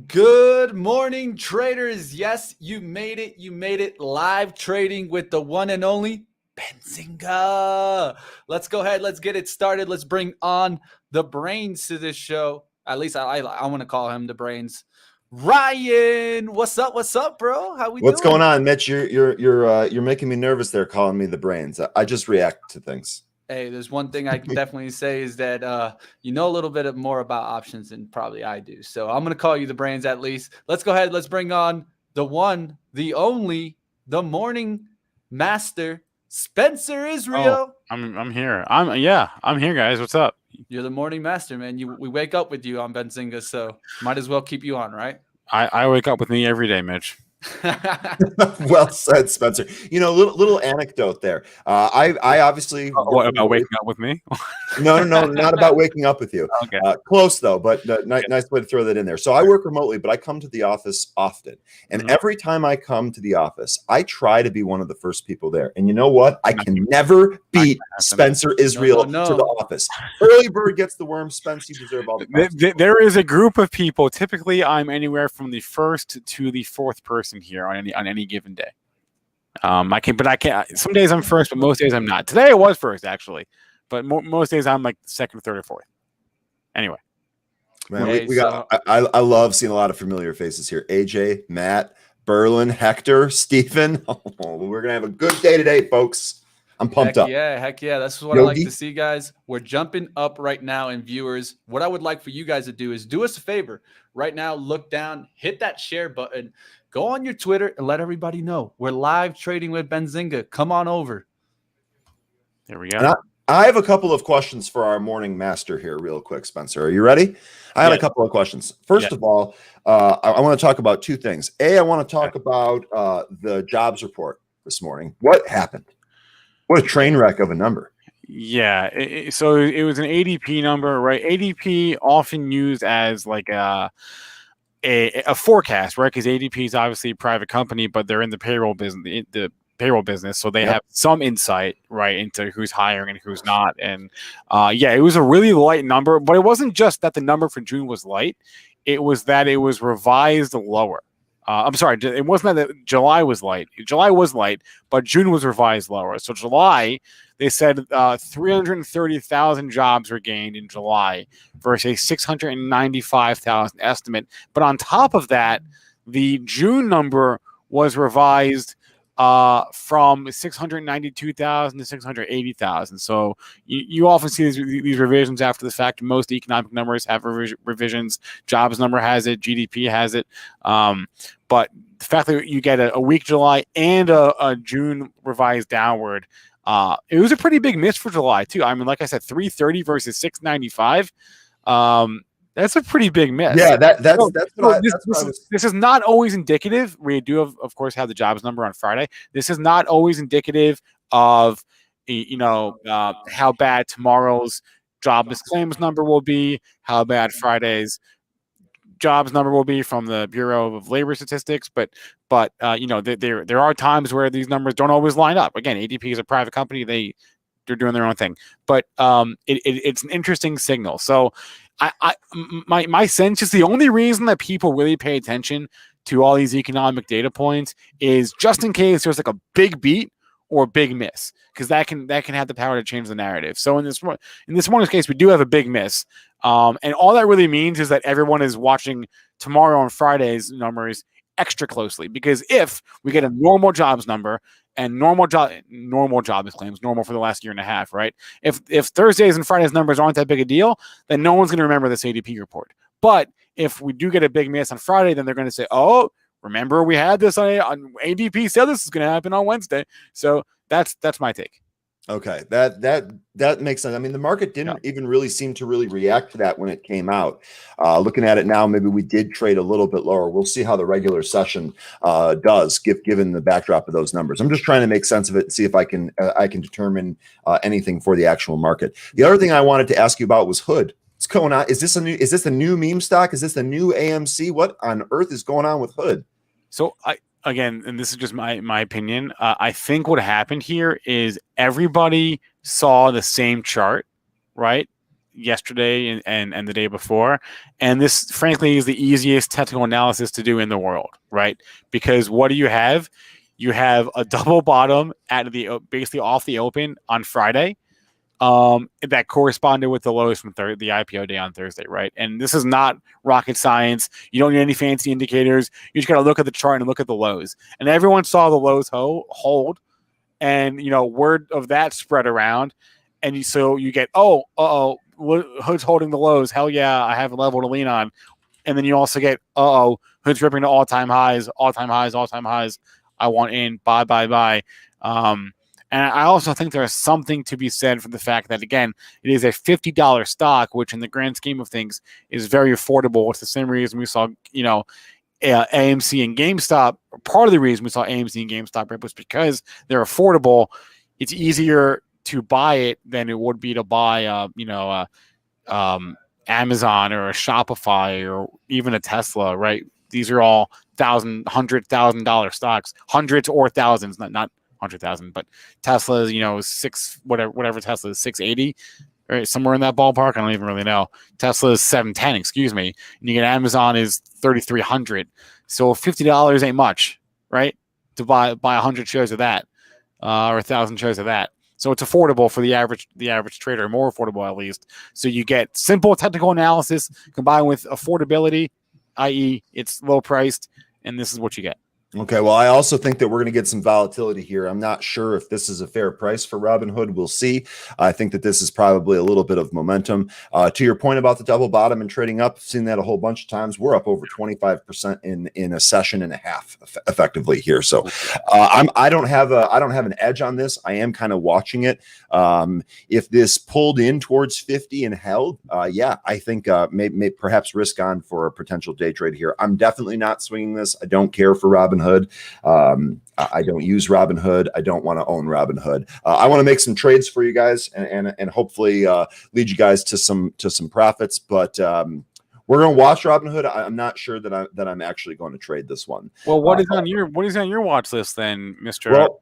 Good morning, traders. Yes, you made it. You made it. Live trading with the one and only Benzinga. Let's go ahead. Let's get it started. Let's bring on the brains to this show. At least I want to call him the brains. Ryan, what's up? What's up, bro? How we What's doing? going on, Mitch? You're making me nervous there, calling me the brains. I just react to things. Hey, there's one thing I can definitely say is that you know a little bit more about options than probably I do. So I'm going to call you the brains at least. Let's go ahead. Let's bring on the one, the only, the morning master, Spencer Israel. I'm here. I'm here, guys. What's up? You're the morning master, man. We wake up with you on Benzinga, so might as well keep you on, right? I wake up with me every day, Mitch. Well said, Spencer. You know, little anecdote there. I obviously what about waking up with me? No, not about waking up with you. Okay. Close though, but nice way to throw that in there. So I work remotely, but I come to the office often, and every time I come to the office, I try to be one of the first people there. And you know what? I can never beat Spencer Israel to the office. Early bird gets the worm. Spence, you deserve all the. There is a group of people. Typically, I'm anywhere from the first to the fourth person here on any given day. I can't. Some days I'm first, but most days I'm not. Today I was first, actually, but most days I'm like second, third, or fourth. Anyway, man, we got. I love seeing a lot of familiar faces here. AJ, Matt, Berlin, Hector, Stephen. Oh, we're gonna have a good day today, folks. I'm pumped up. Heck yeah. That's what I like to see, guys. We're jumping up right now in viewers. What I would like for you guys to do is do us a favor. Right now, look down, hit that share button, go on your Twitter, and let everybody know. We're live trading with Benzinga. Come on over. There we go. And I have a couple of questions for our morning master here real quick, Spencer. Are you ready? I had a couple of questions. First of all, I want to talk about two things. I want to talk about the jobs report this morning. What happened? What a train wreck of a number. Yeah. So it was an ADP number, right? ADP often used as like a forecast, right? Because ADP is obviously a private company, but they're in the payroll business, so they have some insight, right, into who's hiring and who's not. And it was a really light number, but it wasn't just that the number for June was light; it was that it was revised lower. I'm sorry, it wasn't that July was light. July was light, but June was revised lower. So July, they said 330,000 jobs were gained in July versus a 695,000 estimate. But on top of that, the June number was revised from 692,000 to 680,000. So you often see these revisions after the fact. Most economic numbers have revisions. Jobs number has it. GDP has it. But the fact that you get a weak July and a June revised downward, it was a pretty big miss for July too. I mean, like I said, 330 versus 695. That's a pretty big miss. Yeah, this is not always indicative. We do, of course, have the jobs number on Friday. This is not always indicative of, how bad tomorrow's jobless claims number will be, how bad Friday's jobs number will be from the Bureau of Labor Statistics. But there are times where these numbers don't always line up. Again, ADP is a private company. They're doing their own thing. But it's an interesting signal. So my sense is the only reason that people really pay attention to all these economic data points is just in case there's like a big beat or a big miss, because that can have the power to change the narrative. So in this morning's case, we do have a big miss, and all that really means is that everyone is watching tomorrow and Friday's numbers extra closely, because if we get a normal jobs number and normal jobless claims, normal for the last year and a half, right? If Thursdays and Fridays numbers aren't that big a deal, then no one's going to remember this ADP report. But if we do get a big miss on Friday, then they're going to say, "Oh, remember we had this on ADP said this is going to happen on Wednesday." So that's my take. Okay, that makes sense. I mean, the market didn't even really seem to really react to that when it came out. Looking at it now, maybe we did trade a little bit lower. We'll see how the regular session does, given the backdrop of those numbers. I'm just trying to make sense of it and see if I can determine anything for the actual market. The other thing I wanted to ask you about was Hood. What's going on? Is this a new meme stock? Is this a new AMC? What on earth is going on with Hood? So again, and this is just my opinion, I think what happened here is everybody saw the same chart, right? yesterday and the day before. And this, frankly, is the easiest technical analysis to do in the world, right? Because what do you have? You have a double bottom at the basically off the open on Friday. That corresponded with the lows from the IPO day on Thursday, right? And this is not rocket science. You don't need any fancy indicators. You just got to look at the chart and look at the lows. And everyone saw the lows hold, and word of that spread around, and so you get Hood's holding the lows. Hell yeah, I have a level to lean on. And then you also get Hood's ripping to all-time highs. I want in. Buy. And I also think there is something to be said for the fact that, again, it is a $50 stock, which in the grand scheme of things is very affordable. It's the same reason we saw, AMC and GameStop. Part of the reason we saw AMC and GameStop rip was because they're affordable. It's easier to buy it than it would be to buy, Amazon or a Shopify or even a Tesla, right? These are all $100,000 stocks, hundreds or thousands, not 100,000, but Tesla is whatever Tesla is, 680, right? Somewhere in that ballpark. I don't even really know. Tesla is 710, excuse me. And you get Amazon is 3,300. So $50 ain't much, right? To buy 100 shares of that, or 1,000 shares of that. So it's affordable for the average trader, more affordable at least. So you get simple technical analysis combined with affordability, i.e., it's low priced, and this is what you get. Okay, well, I also think that we're going to get some volatility here. I'm not sure if this is a fair price for Robinhood. We'll see. I think that this is probably a little bit of momentum. To your point about the double bottom and trading up, I've seen that a whole bunch of times. We're up over 25% in a session and a half, effectively here. So I don't have an edge on this. I am kind of watching it. If this pulled in towards 50 and held, I think may perhaps risk on for a potential day trade here. I'm definitely not swinging this. I don't care for Robinhood. I don't use Robinhood. I don't want to own Robinhood. I want to make some trades for you guys and hopefully lead you guys to some profits. But we're going to watch Robinhood. I'm not sure that I'm actually going to trade this one. Well, what is on your watch list then, Mr. Well,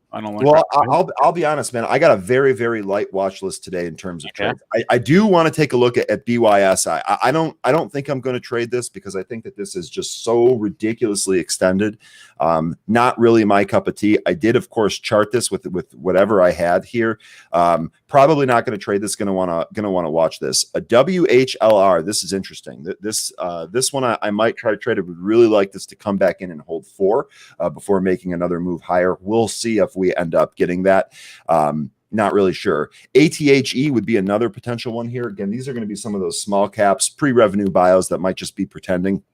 I'll be honest, man. I got a very, very light watch list today in terms of trades. I do want to take a look at BYSI. I don't think I'm going to trade this because I think that this is just so ridiculously extended. Not really my cup of tea. I did, of course, chart this with whatever I had here. Probably not going to trade this. Going to want to watch this. A WHLR. This is interesting. This one I might try to trade. I would really like this to come back in and hold 4 before making another move higher. We'll see if we end up getting that. Not really sure. ATHE would be another potential one here. Again, these are going to be some of those small caps, pre-revenue bios that might just be pretending.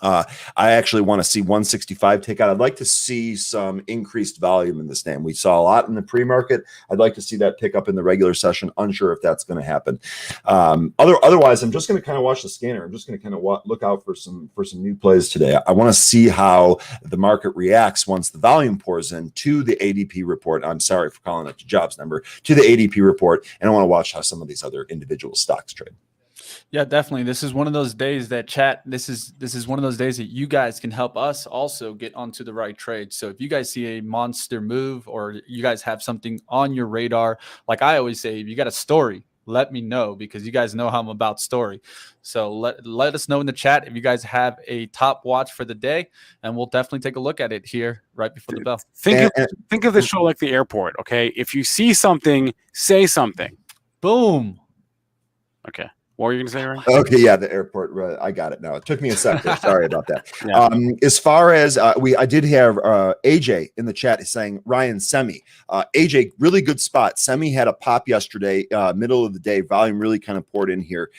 I actually want to see 165 take out. I'd like to see some increased volume in this name. We saw a lot in the pre-market. I'd like to see that pick up in the regular session. Unsure if that's going to happen. Otherwise, I'm just going to kind of watch the scanner. I'm just going to kind of look out for some new plays today. I want to see how the market reacts once the volume pours in to the ADP report. I'm sorry for calling it the jobs number, to the ADP report, and I want to watch how some of these other individual stocks trade. Yeah, definitely. This is one of those days that this is one of those days that you guys can help us also get onto the right trade. So if you guys see a monster move or you guys have something on your radar, like I always say, if you got a story, let me know because you guys know how I'm about story. So let us know in the chat if you guys have a top watch for the day, and we'll definitely take a look at it here right before the bell. Think of the show like the airport, okay? If you see something, say something. Boom. Okay. What were you going to say, Ryan? Okay, yeah, the airport. Right, I got it now. It took me a second. Sorry about that. Yeah. As far as I did have AJ in the chat saying Ryan Semi. AJ, really good spot. Semi had a pop yesterday, middle of the day. Volume really kind of poured in here.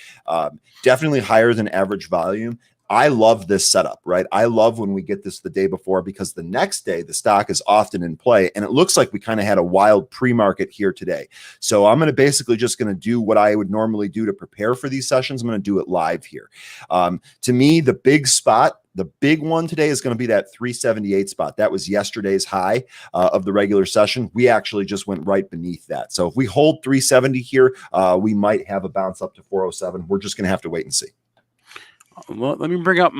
Definitely higher than average volume. I love this setup, right? I love when we get this the day before because the next day the stock is often in play, and it looks like we kind of had a wild pre-market here today. So I'm going to basically just going to do what I would normally do to prepare for these sessions. I'm going to do it live here. To me, the big spot, the big one today is going to be that 378 spot. That was yesterday's high of the regular session. We actually just went right beneath that. So if we hold 370 here, we might have a bounce up to 407. We're just going to have to wait and see. Well, let me bring up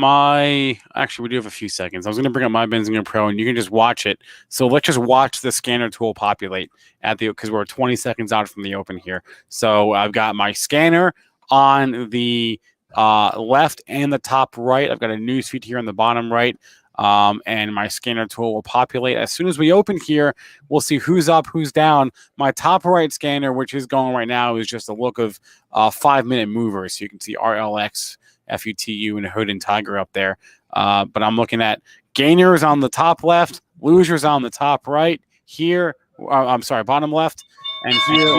actually, we do have a few seconds. I was going to bring up my Benzinga Pro, and you can just watch it. So let's just watch the scanner tool populate because we're 20 seconds out from the open here. So I've got my scanner on the left and the top right. I've got a news feed here on the bottom right. And my scanner tool will populate. As soon as we open here, we'll see who's up, who's down. My top right scanner, which is going right now, is just a look of 5-minute movers. So you can see RLX, FUTU, and Hood and Tiger up there. But I'm looking at gainers on the top left, losers on the top right. Here, I'm sorry, bottom left. And here,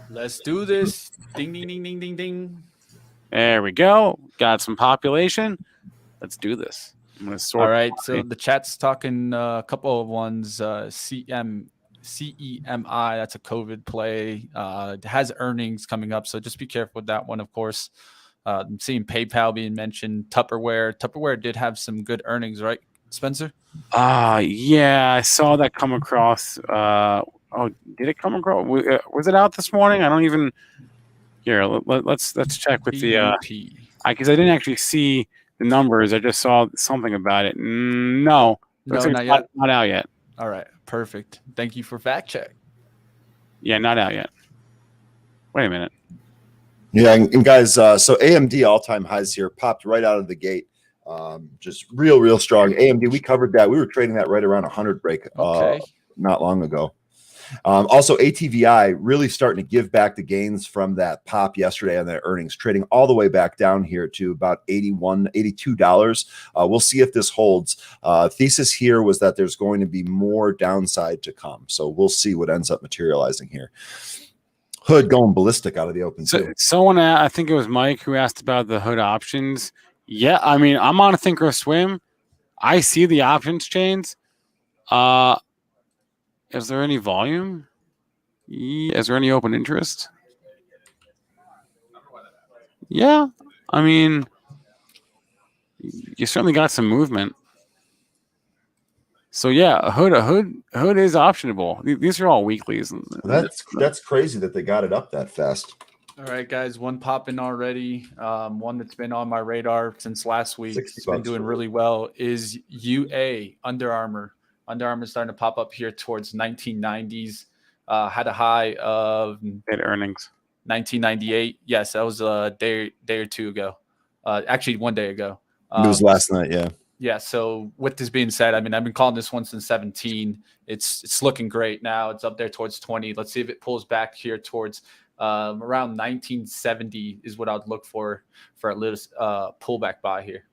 Let's do this. Ding, ding, ding, ding, ding, ding. there we go. Got some population. Let's do this. I'm going to sort. All right. So the chat's talking a couple of ones. CEMI, that's a COVID play. It has earnings coming up. So just be careful with that one, of course. I'm seeing PayPal being mentioned. Tupperware did have some good earnings, right, Spencer? Yeah, I saw that come across. Did it come across? Was it out this morning? I don't even. Here, let's check with the because I didn't actually see the numbers. I just saw something about it. No, not yet. Not out yet. All right, perfect. Thank you for fact check. Yeah, not out yet. Wait a minute. Yeah, and guys, so AMD all-time highs here popped right out of the gate. Just real strong. AMD, we covered that. We were trading that right around 100 break not long ago. Also, ATVI really starting to give back the gains from that pop yesterday on their earnings, trading all the way back down here to about $81, $82. We'll see if this holds. Thesis here was that there's going to be more downside to come. So we'll see what ends up materializing here. Hood going ballistic out of the open. So someone, I think it was Mike, who asked about the Hood options. Yeah, I mean, I'm on a Thinkorswim. I see the options chains. Is there any volume? Is there any open interest? Yeah, I mean, you certainly got some movement. So yeah, Hood is optionable. These are all weeklies. That's crazy that they got it up that fast. All right, guys, one popping already. One that's been on my radar since last week. It's been doing really well. Is UA Under Armour. Under Armour is starting to pop up here towards 1990s. Had a high of earnings 1998. Yes, that was a day or two ago. Actually, 1 day ago. It was last night. Yeah. Yeah. So with this being said, I mean, I've been calling this one since 17. It's looking great now. It's up there towards 20. Let's see if it pulls back here towards around 1970 is what I'd look for a little pullback buy here.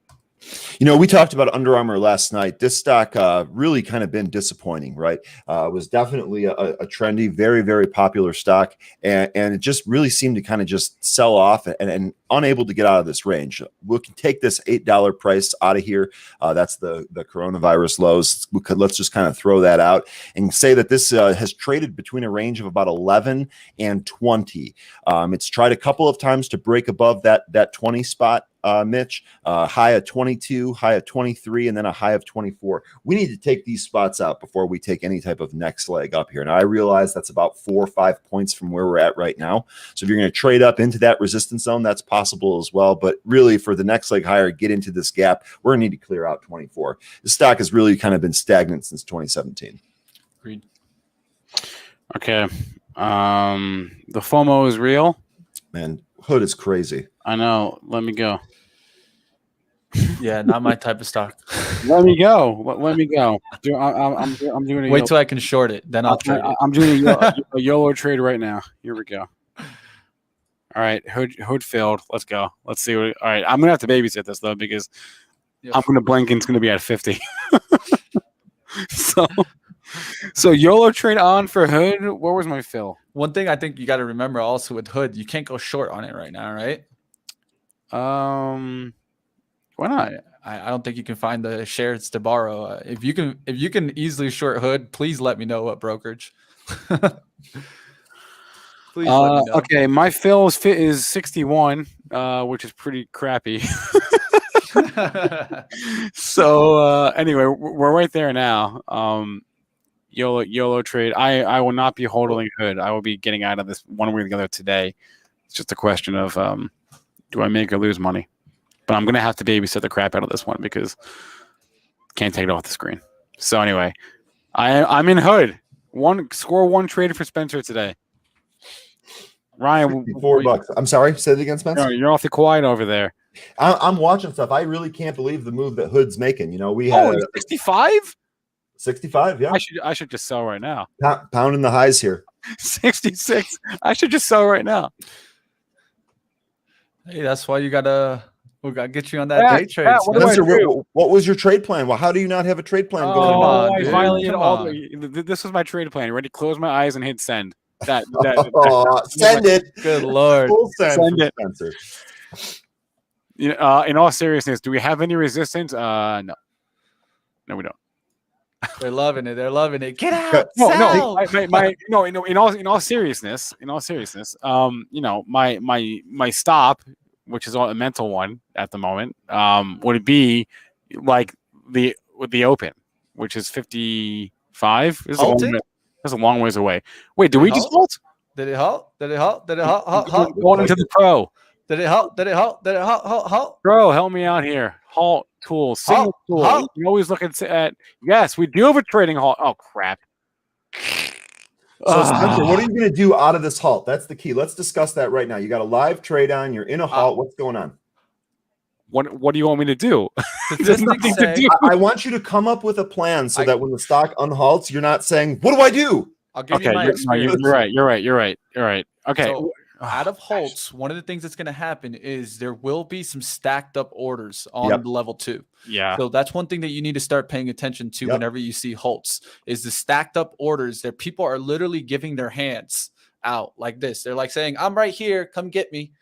You know, we talked about Under Armour last night. This stock really kind of been disappointing, right? It was definitely a trendy, very popular stock, and it just really seemed to kind of just sell off and unable to get out of this range. We can take this $8 price out of here. That's the coronavirus lows. Let's just kind of throw that out and say that this has traded between a range of about 11 and 20. It's tried a couple of times to break above that 20 spot. Mitch, high of 22, high of 23, and then a high of 24. We need to take these spots out before we take any type of next leg up here. Now, I realize that's about 4 or 5 points from where we're at right now. So if you're going to trade up into that resistance zone, that's possible as well. But really, for the next leg higher, get into this gap, we're going to need to clear out 24. The stock has really kind of been stagnant since 2017. Agreed. Okay. The FOMO is real. Man, Hood is crazy. I know. Let me go. Yeah, not my type of stock. Let me go. Let me go. I'm doing a wait till I can short it, then I'll trade it. I'm doing a YOLO trade right now. Here we go. All right, Hood filled. Let's go. Let's see what. All right, I'm gonna have to babysit this though because I'm gonna blink and it's gonna be at 50. So YOLO trade on for Hood. Where was my fill? One thing I think you got to remember also with Hood, you can't go short on it right now, right? Why not? I don't think you can find the shares to borrow. If you can easily short Hood, please let me know what brokerage. Please let me know. Okay, my fill is 61, which is pretty crappy. So anyway, we're right there now. YOLO trade. I will not be holding Hood. I will be getting out of this one way or the other today. It's just a question of do I make or lose money? But I'm going to have to babysit the crap out of this one because can't take it off the screen. So anyway, I'm in Hood. One trade for Spencer today. Ryan, $4. I'm sorry. Say it again, Spencer. you're awfully quiet over there. I'm watching stuff. I really can't believe the move that Hood's making. You know, we had 65. 65. Yeah, I should just sell right now. Pounding the highs here. 66. I should just sell right now. Hey, that's why we gotta get you on that day trade. What do I Spencer, do? what was your trade plan? Well, how do you not have a trade plan going Come on? on, I dude. violated Come all on. this was my trade plan. Ready? Close my eyes and hit send. Send it. Good Lord. Full send Send from it. Spencer. You know, in all seriousness, do we have any resistance? No, we don't. They're loving it. They're loving it. Get out. No, Sell. in all seriousness, you know, my stop, which is a mental one at the moment, would be like the open, which is 55. Halting? That's a long ways away. Wait, do we just halt? Did it halt? Did it halt? Did it halt? Halt? Going into the pro. Did it halt? Did it halt? Did it halt? Halt? Bro, help me out here. Halt tools. Single tool. Halt. You always look at yes, we do have a trading halt. Oh crap. So Spencer, what are you going to do out of this halt? That's the key. Let's discuss that right now. You got a live trade on. You're in a halt. What's going on? What do you want me to do? There's nothing to do. I want you to come up with a plan so that when the stock unhalts, you're not saying, "What do I do?" I'll give you my experience. You're right. Okay. So, out of halts, one of the things that's going to happen is there will be some stacked up orders on level 2. Yeah. So that's one thing that you need to start paying attention to whenever you see halts is the stacked up orders that people are literally giving their hands out like this. They're like saying, "I'm right here. Come get me."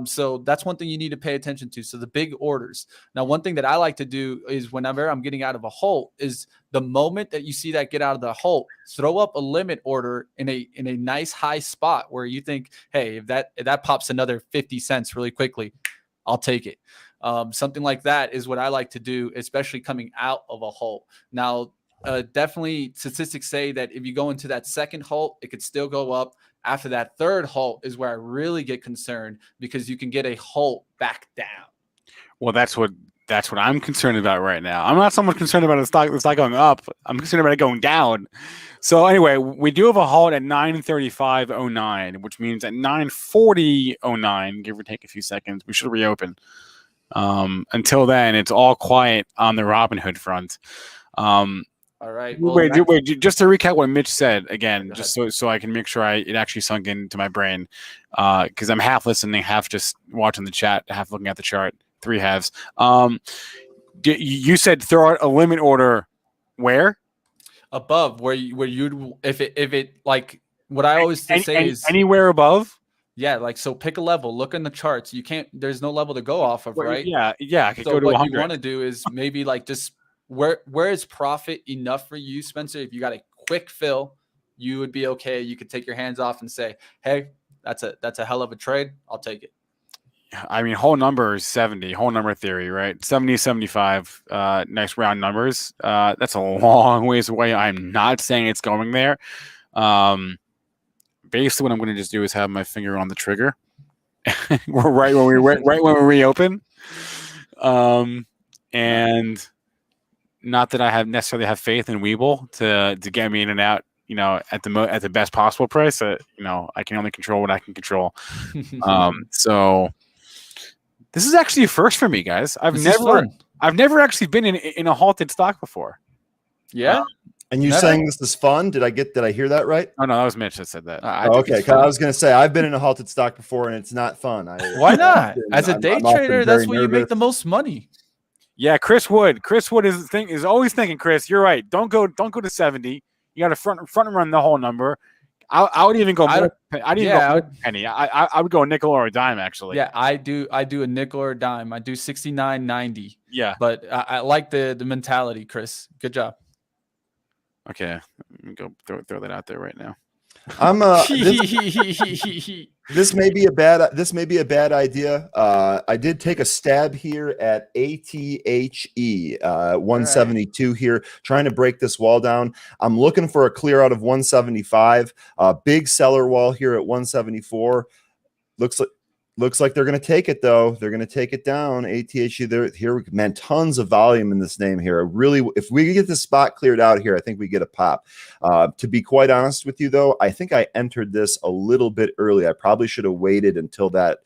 So that's one thing you need to pay attention to. So the big orders. Now, one thing that I like to do is whenever I'm getting out of a halt is the moment that you see that get out of the halt, throw up a limit order in a nice high spot where you think, hey, if that pops another 50 cents really quickly, I'll take it. Something like that is what I like to do, especially coming out of a halt. Now, definitely statistics say that if you go into that second halt, it could still go up. After that third halt is where I really get concerned because you can get a halt back down. Well, that's what I'm concerned about right now. I'm not so much concerned about the stock going up. I'm concerned about it going down. So anyway, we do have a halt at 9:35.09, which means at 9:40.09, give or take a few seconds, we should reopen. Until then, it's all quiet on the Robinhood front. All right. Well, wait, just to recap what Mitch said again, just so I can make sure it actually sunk into my brain, because I'm half listening, half just watching the chat, half looking at the chart, 3 halves. You said throw out a limit order where? Above where you'd if it like what I always say is anywhere above. Yeah, like so pick a level, look in the charts. You can't, there's no level to go off of, right? Yeah. I could so go to what 100. you want to do is maybe like just where is profit enough for you, Spencer? If you got a quick fill, you would be okay. You could take your hands off and say, hey, that's a hell of a trade. I'll take it. I mean, whole number is 70, whole number theory, right? 70, 75, nice round numbers. That's a long ways away. I'm not saying it's going there. Basically what I'm going to just do is have my finger on the trigger. We're right when we reopen. And not that I necessarily have faith in Webull to get me in and out, you know, at the best possible price. You know, I can only control what I can control. So this is actually a first for me, guys. I've never actually been in a halted stock before. Yeah. And you saying this is fun? Did I hear that right? Oh no, that was Mitch that said that. Okay, because I was going to say I've been in a halted stock before and it's not fun. Why not? As a day trader, that's where you make the most money. Yeah, Chris Wood is always thinking, Chris, you're right. Don't go to 70. You got to front run the whole number. I would even go more. Penny. I would go a nickel or a dime actually. Yeah, I do a nickel or a dime. I do 69.90. Yeah, but I like the mentality, Chris. Good job. Okay, let me go throw that out there right now. I'm this may be a bad idea. I did take a stab here at ATHE 172 here, trying to break this wall down. I'm looking for a clear out of 175. Big seller wall here at 174. Looks Looks like they're going to take it, though. They're going to take it down. ATHU, here, man, tons of volume in this name here. Really, if we get this spot cleared out here, I think we get a pop. To be quite honest with you, though, I think I entered this a little bit early. I probably should have waited until that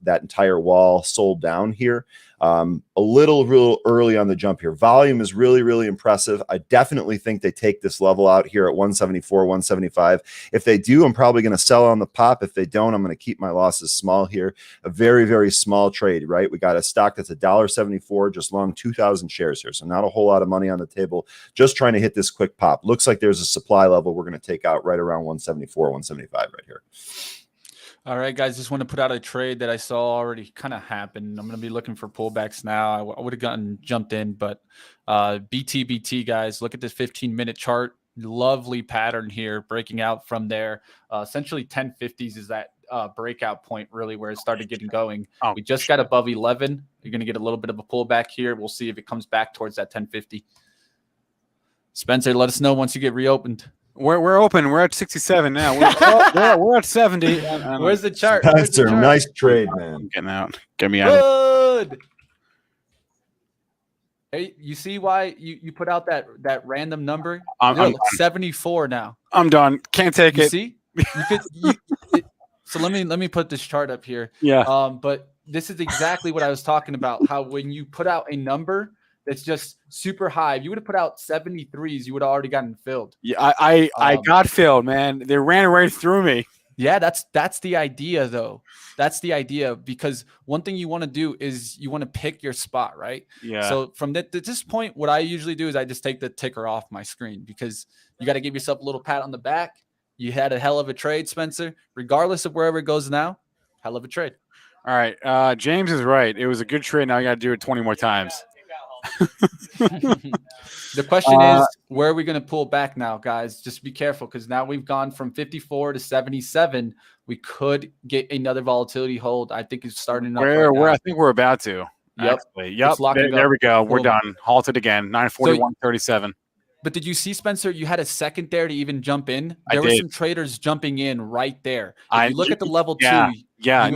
entire wall sold down here. A real early on the jump here. Volume is really, really impressive. I definitely think they take this level out here at 174, 175. If they do, I'm probably going to sell on the pop. If they don't, I'm going to keep my losses small here. A very, very small trade, right? We got a stock that's $1.74, just long 2,000 shares here. So not a whole lot of money on the table. Just trying to hit this quick pop. Looks like there's a supply level we're going to take out right around 174, 175 right here. All right, guys, just want to put out a trade that I saw already kind of happen. I'm going to be looking for pullbacks now. I would have jumped in, but BTBT, guys, look at this 15-minute chart. Lovely pattern here, breaking out from there. Essentially 1050s is that breakout point, really, where it started getting going. We just got above 11. You're going to get a little bit of a pullback here. We'll see if it comes back towards that 1050. Spencer, let us know once you get reopened. We're open. We're at 67 now. We're at 70. Where's the chart? Spencer, nice trade, man. I'm getting out. Get me out. Good. Hey, you see why you put out that random number? I'm 74 now. I'm done. Can't take it. See? So let me put this chart up here. Yeah. But this is exactly what I was talking about. How when you put out a number that's just super high, if you would have put out 73s, you would have already gotten filled. Yeah, I got filled, man. They ran right through me. Yeah, that's the idea, though. That's the idea, because one thing you want to do is you want to pick your spot, right? Yeah. So from at this point, what I usually do is I just take the ticker off my screen, because you got to give yourself a little pat on the back. You had a hell of a trade, Spencer. Regardless of wherever it goes now, hell of a trade. All right. James is right. It was a good trade. Now I got to do it 20 more times. The question is, where are we going to pull back now, guys? Just be careful, because now we've gone from 54 to 77. We could get another volatility hold. I think it's starting up. I think we're about to. Yep. Actually. Yep. There we go. We're done. Halted again. 941.37. But did you see, Spencer? You had a second there to even jump in. There were some traders jumping in right there. If you look at the level 2. Yeah.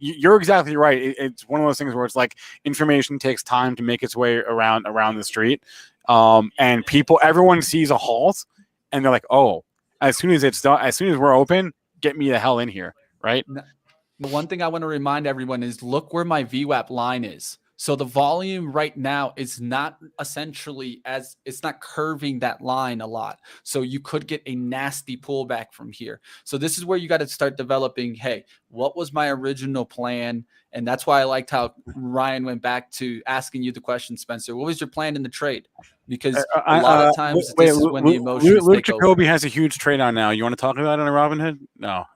You're exactly right. It's one of those things where it's like information takes time to make its way around the street. And everyone sees a halt and they're like, oh, as soon as it's done, as soon as we're open, get me the hell in here. Right. The one thing I want to remind everyone is, look where my VWAP line is. So the volume right now is not it's not curving that line a lot. So you could get a nasty pullback from here. So this is where you got to start developing, hey, what was my original plan? And that's why I liked how Ryan went back to asking you the question, Spencer. What was your plan in the trade? Because a lot of times this is when the emotions Luke take Jacoby over. has a huge trade on now. You want to talk about it on Robinhood? No.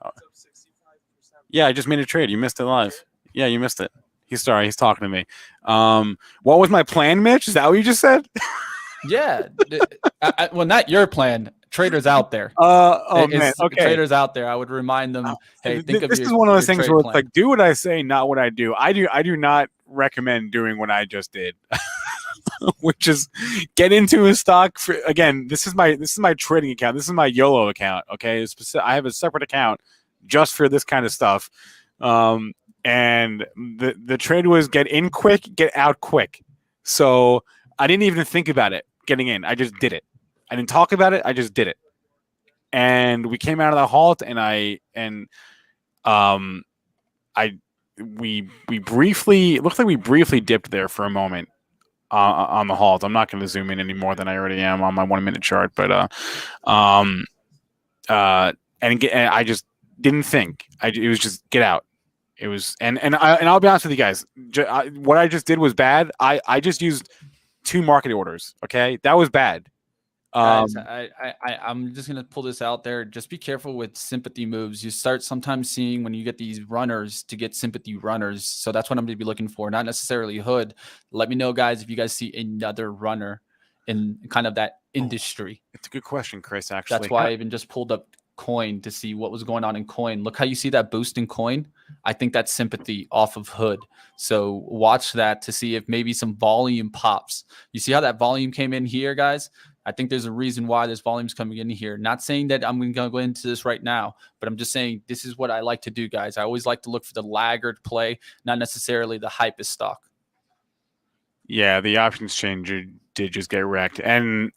Yeah, I just made a trade. You missed it live. Yeah, you missed it. He's talking to me. What was my plan, Mitch? Is that what you just said? Yeah. Well, not your plan. Traders out there. Man. Okay. Traders out there. I would remind them, hey, this is one of those things where it's like, do what I say, not what I do. I do not recommend doing what I just did, which is get into a stock. Again, this is my trading account. This is my YOLO account. Okay, I have a separate account just for this kind of stuff. And the trade was get in quick, get out quick. So I didn't even think about it getting in. I just did it. I didn't talk about it. I just did it. And we came out of the halt, and we briefly, it looked like we briefly dipped there for a moment on the halt. I'm not going to zoom in any more than I already am on my 1 minute chart, but and I just didn't think. It was just get out. It was, and I'll be honest with you guys. What I just did was bad. I just used 2 market orders. Okay, that was bad. Guys, I'm just gonna pull this out there. Just be careful with sympathy moves. You start sometimes seeing when you get these runners to get sympathy runners. So that's what I'm gonna be looking for. Not necessarily hood. Let me know, guys, if you guys see another runner in kind of that industry. It's a good question, Chris. Actually, that's why I even just pulled up coin to see what was going on in coin. Look how you see that boost in coin. I think that's sympathy off of hood. So watch that to see if maybe some volume pops. You see how that volume came in here, guys? I think there's a reason why this volume's coming in here. Not saying that I'm going to go into this right now, but I'm just saying this is what I like to do, guys. I always like to look for the laggard play, not necessarily the hypest stock. Yeah, the options changer did just get wrecked. And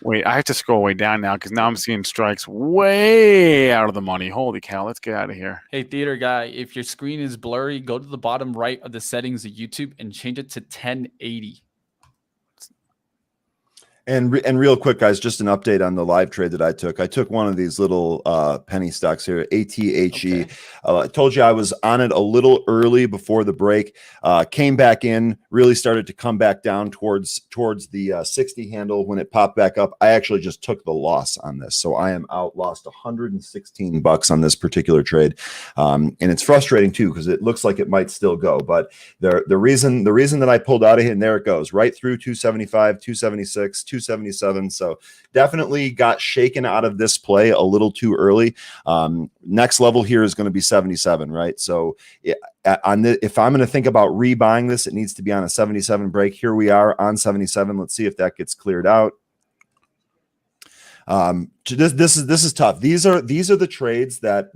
wait, I have to scroll way down now because now I'm seeing strikes way out of the money. Holy cow, let's get out of here. Hey, theater guy, if your screen is blurry, go to the bottom right of the settings of YouTube and change it to 1080. And real quick, guys, just an update on the live trade that I took. I took one of these little penny stocks here, ATHE. Okay. I told you I was on it a little early before the break. Came back in, really started to come back down towards the 60 handle. When it popped back up, I actually just took the loss on this. So I am out, lost $116 on this particular trade. And it's frustrating too, because it looks like it might still go. But the reason that I pulled out of it, and there it goes, right through 275, 276, 277. So definitely got shaken out of this play a little too early. Next level here is going to be 77, right? So if I'm going to think about rebuying this, it needs to be on a 77 break. Here we are on 77. Let's see if that gets cleared out. This is tough. These are the trades that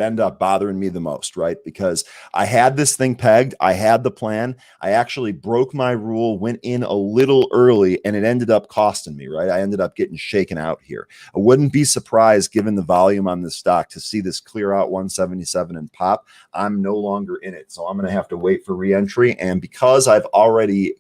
end up bothering me the most, right? Because I had this thing pegged, I had the plan, I actually broke my rule, went in a little early, and it ended up costing me, right? I ended up getting shaken out here. I wouldn't be surprised, given the volume on this stock, to see this clear out 177 and pop. I'm no longer in it, so I'm going to have to wait for re-entry. And because I've already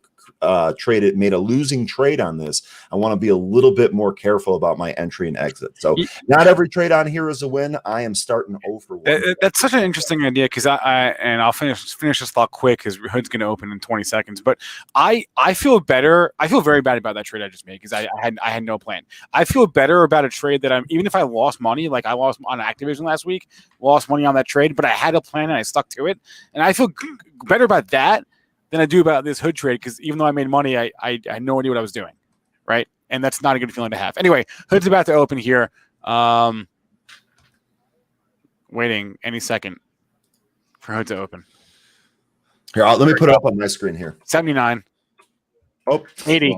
made a losing trade on this, I want to be a little bit more careful about my entry and exit. So not every trade on here is a win. I am starting 0 for 1. That's such an interesting idea, because I'll finish this thought quick because Hood's going to open in 20 seconds. But I feel better. I feel very bad about that trade I just made because I had no plan. I feel better about a trade that even if I lost money, like I lost on Activision last week, lost money on that trade, but I had a plan and I stuck to it, and I feel better about that than I do about this Hood trade, because even though I made money, I had no idea what I was doing, right? And that's not a good feeling to have. Anyway, Hood's about to open here. Waiting any second for Hood to open. Here, let me put it up on my screen here. 79. Oh, 80.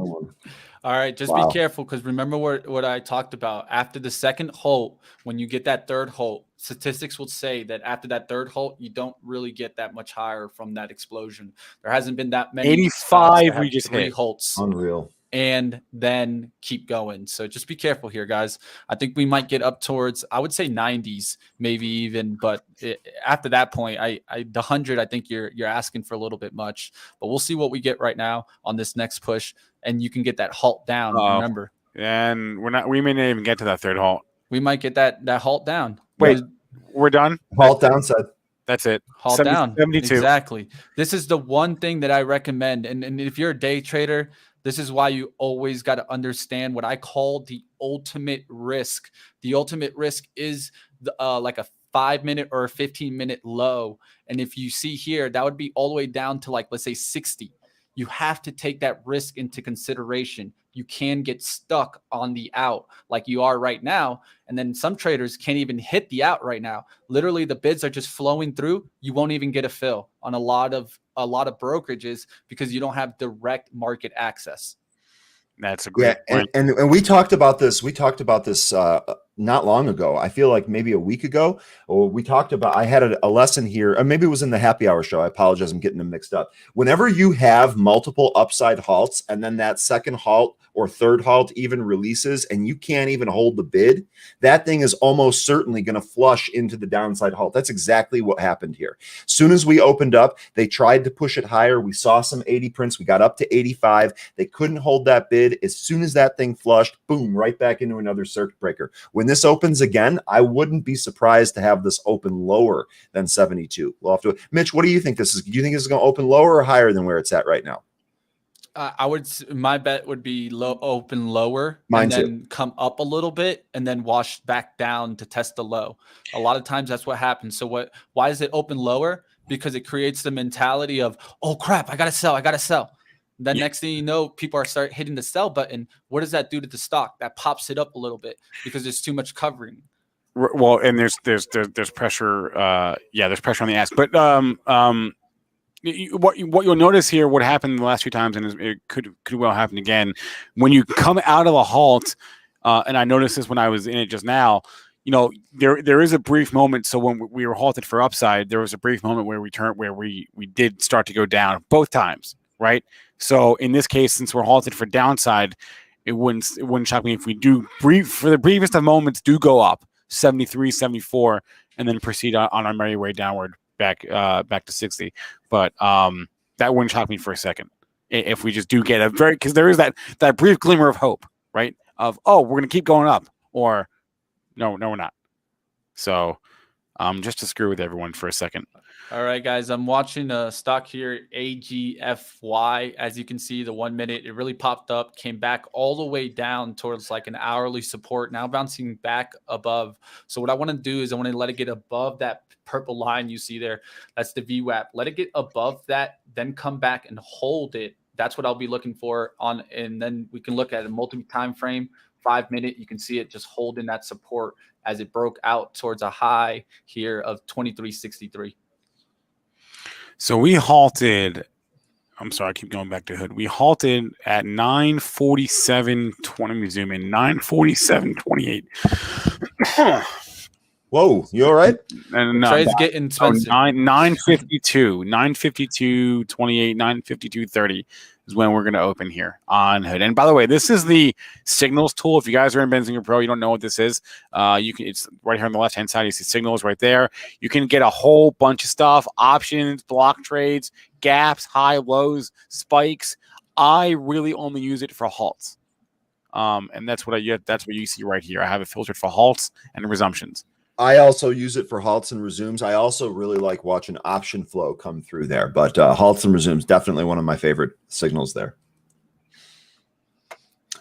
All right, just be careful, because remember what I talked about. After the second halt, when you get that third halt, statistics will say that after that third halt, you don't really get that much higher from that explosion. There hasn't been that many. 85 we just hit. Halts. Unreal. And then keep going. So just be careful here, guys. I think we might get up towards, I would say 90s, maybe even. But after that point, the 100, I think you're asking for a little bit much. But we'll see what we get right now on this next push, and you can get that halt down. Remember, and we may not even get to that third halt. We might get that halt down. Wait, we're done. Halt downside. That's it. Halt down. 72. Exactly. This is the one thing that I recommend. And if you're a day trader, this is why you always got to understand what I call the ultimate risk. The ultimate risk is like a 5-minute or a 15-minute low. And if you see here, that would be all the way down to, like, let's say 60. You have to take that risk into consideration. You can get stuck on the out like you are right now. And then some traders can't even hit the out right now. Literally, the bids are just flowing through. You won't even get a fill on a lot of brokerages because you don't have direct market access. That's a great point. And we talked about this. Not long ago. I feel like maybe a week ago. Or we talked about. I had a lesson here, or maybe it was in the happy hour show. I apologize. I'm getting them mixed up. Whenever you have multiple upside halts, and then that second halt or third halt even releases, and you can't even hold the bid, that thing is almost certainly going to flush into the downside halt. That's exactly what happened here. As soon as we opened up, they tried to push it higher. We saw some 80 prints. We got up to 85. They couldn't hold that bid. As soon as that thing flushed, boom, right back into another circuit breaker. When this opens again, I wouldn't be surprised to have this open lower than 72. We'll have to. Mitch, what do you think this is? Do you think this is going to open lower or higher than where it's at right now? My bet would be open lower. Mine and then too. Come up a little bit and then wash back down to test the low. A lot of times that's what happens. So why is it open lower? Because it creates the mentality of, oh crap, I gotta sell. Then next thing you know, people are start hitting the sell button. What does that do to the stock? That pops it up a little bit because there's too much covering. Well, and there's pressure. There's pressure on the ask. But what you'll notice here, what happened the last few times, and it could well happen again, when you come out of a halt. And I noticed this when I was in it just now. There is a brief moment. So when we were halted for upside, there was a brief moment where we did start to go down both times, right? So in this case, since we're halted for downside, it wouldn't shock me if we do for the briefest of moments do go up 73, 74, and then proceed on our merry way downward back to 60. But that wouldn't shock me for a second if we just do get because there is that brief glimmer of hope, right? Of we're gonna keep going up, or no, we're not. So just to screw with everyone for a second. All right, guys, I'm watching a stock here, AGFY. As you can see, the 1 minute, it really popped up, came back all the way down towards like an hourly support, now bouncing back above. So what I want to do is I want to let it get above that purple line you see there. That's the VWAP. Let it get above that, then come back and hold it. That's what I'll be looking for on, and then we can look at a multi-time frame, 5 minute. You can see it just holding that support as it broke out towards a high here of 23.63. So we halted. I'm sorry, I keep going back to hood. We halted at 9:47. Let me zoom in. 9:47.28. Whoa, you all right? And Trade's getting expensive. 9:52, 9:52.28, 9:52.30 is when we're going to open here on hood. And by the way, this is the signals tool. If you guys are in Benzinga Pro, you don't know what this is. It's right here on the left hand side. You see signals right there. You can get a whole bunch of stuff: options, block trades, gaps, high lows, spikes. I really only use it for halts, and that's what you see right here. I have it filtered for halts and resumptions. I also use it for halts and resumes. I also really like watching option flow come through there, but halts and resumes, definitely one of my favorite signals there.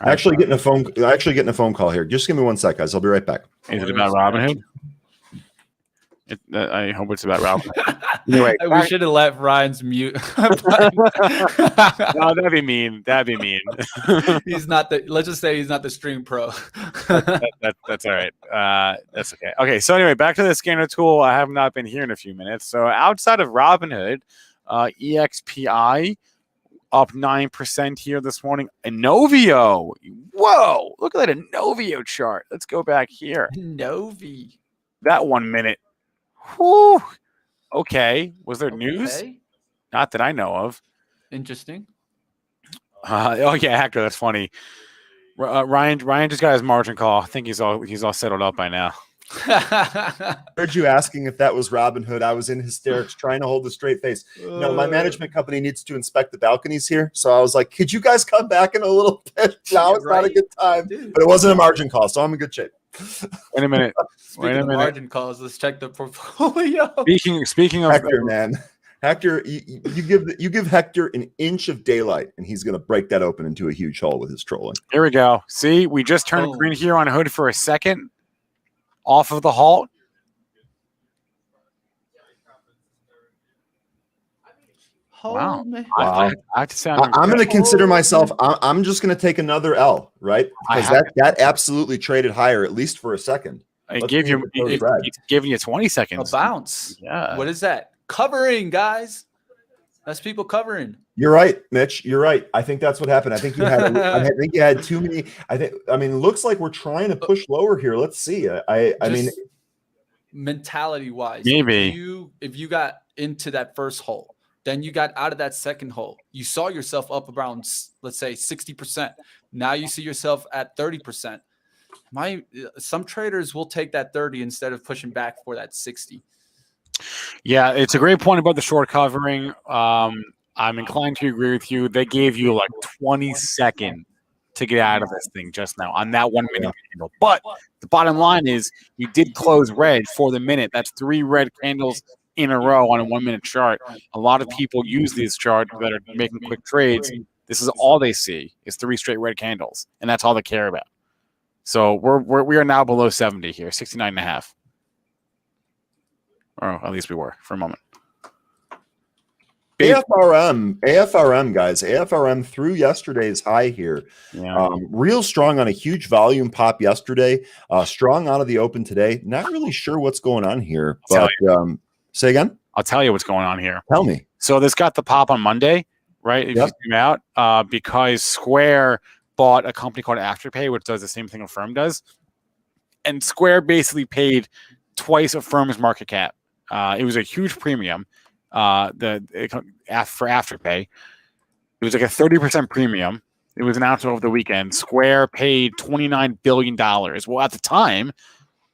Actually getting a phone call here. Just give me 1 sec, guys. I'll be right back. Is it about Robinhood? I hope it's about Robinhood. Anyway, we should have let Ryan's mute. No, that'd be mean. He's not let's just say he's not the stream pro. That's all right. That's okay. Okay. So anyway, back to the scanner tool. I have not been here in a few minutes. So outside of Robinhood, EXPI up 9% here this morning. Inovio. Whoa. Look at that Inovio chart. Let's go back here. Novi. That 1 minute. Whew. Okay. Was there news? Not that I know of. Interesting. Oh yeah, Hector. That's funny. Ryan just got his margin call. I think he's all settled up by now. Heard you asking if that was Robinhood. I was in hysterics trying to hold a straight face. No, my management company needs to inspect the balconies here. So I was like, could you guys come back in a little bit? Now it's not a good time. Dude. But it wasn't a margin call, so I'm in good shape. Wait a minute. Speaking of margin calls, let's check the portfolio. Speaking of Hector, man. Hector, you give Hector an inch of daylight, and he's going to break that open into a huge hole with his trolling. Here we go. See, we just turned green here on hood for a second. Off of the halt. Wow. I have to say, I'm going to consider myself. I'm just going to take another L, right? Because that absolutely traded higher, at least for a second. It's giving you 20 seconds. A bounce. Yeah. What is that? Covering, guys. That's people covering. You're right, Mitch. You're right. I think that's what happened. I think you had too many. It looks like we're trying to push lower here. Let's see. I mean, mentality wise, maybe if you got into that first hole, then you got out of that second hole, you saw yourself up around, let's say 60%. Now you see yourself at 30%. Some traders will take that 30 instead of pushing back for that 60. Yeah, it's a great point about the short covering. I'm inclined to agree with you. They gave you like 20 seconds to get out of this thing just now on that 1 minute candle. But the bottom line is you did close red for the minute. That's 3 red candles in a row on a 1 minute chart. A lot of people use these charts that are making quick trades. This is all they see is 3 straight red candles, and that's all they care about. So we are now below 70 here, 69.5. Or at least we were for a moment. AFRM guys, AFRM through yesterday's high here. Yeah. Real strong on a huge volume pop yesterday. Strong out of the open today. Not really sure what's going on here, but say again. I'll tell you what's going on here. Tell me. So this got the pop on Monday, right? If you zoom out, because Square bought a company called Afterpay, which does the same thing Affirm does, and Square basically paid twice Affirm's market cap. It was a huge premium. For Afterpay, it was like a 30% premium. It was announced over the weekend. Square paid $29 billion. Well, at the time,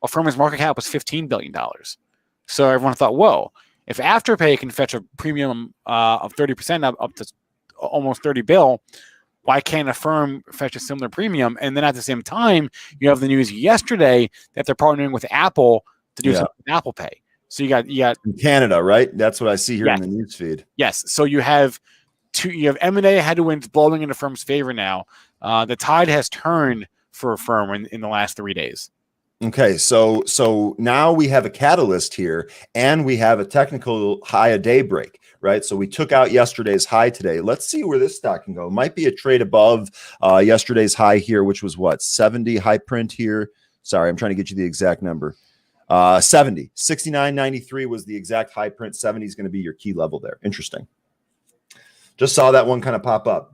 Affirm's market cap was $15 billion. So everyone thought, whoa, if Afterpay can fetch a premium of 30% up to almost 30 bill, why can't Affirm fetch a similar premium? And then at the same time, you have the news yesterday that they're partnering with Apple to do something with Apple Pay. So you got in Canada, right? That's what I see here in the news feed. Yes. So you have M&A headwinds blowing in Affirm's favor now. The tide has turned for Affirm in the last 3 days. Okay, so now we have a catalyst here, and we have a technical high a day break, right? So we took out yesterday's high today. Let's see where this stock can go. It might be a trade above yesterday's high here, which was what, 70 high print here. Sorry, I'm trying to get you the exact number. 70, 69.93 was the exact high print. 70 is going to be your key level there. Interesting. Just saw that one kind of pop up.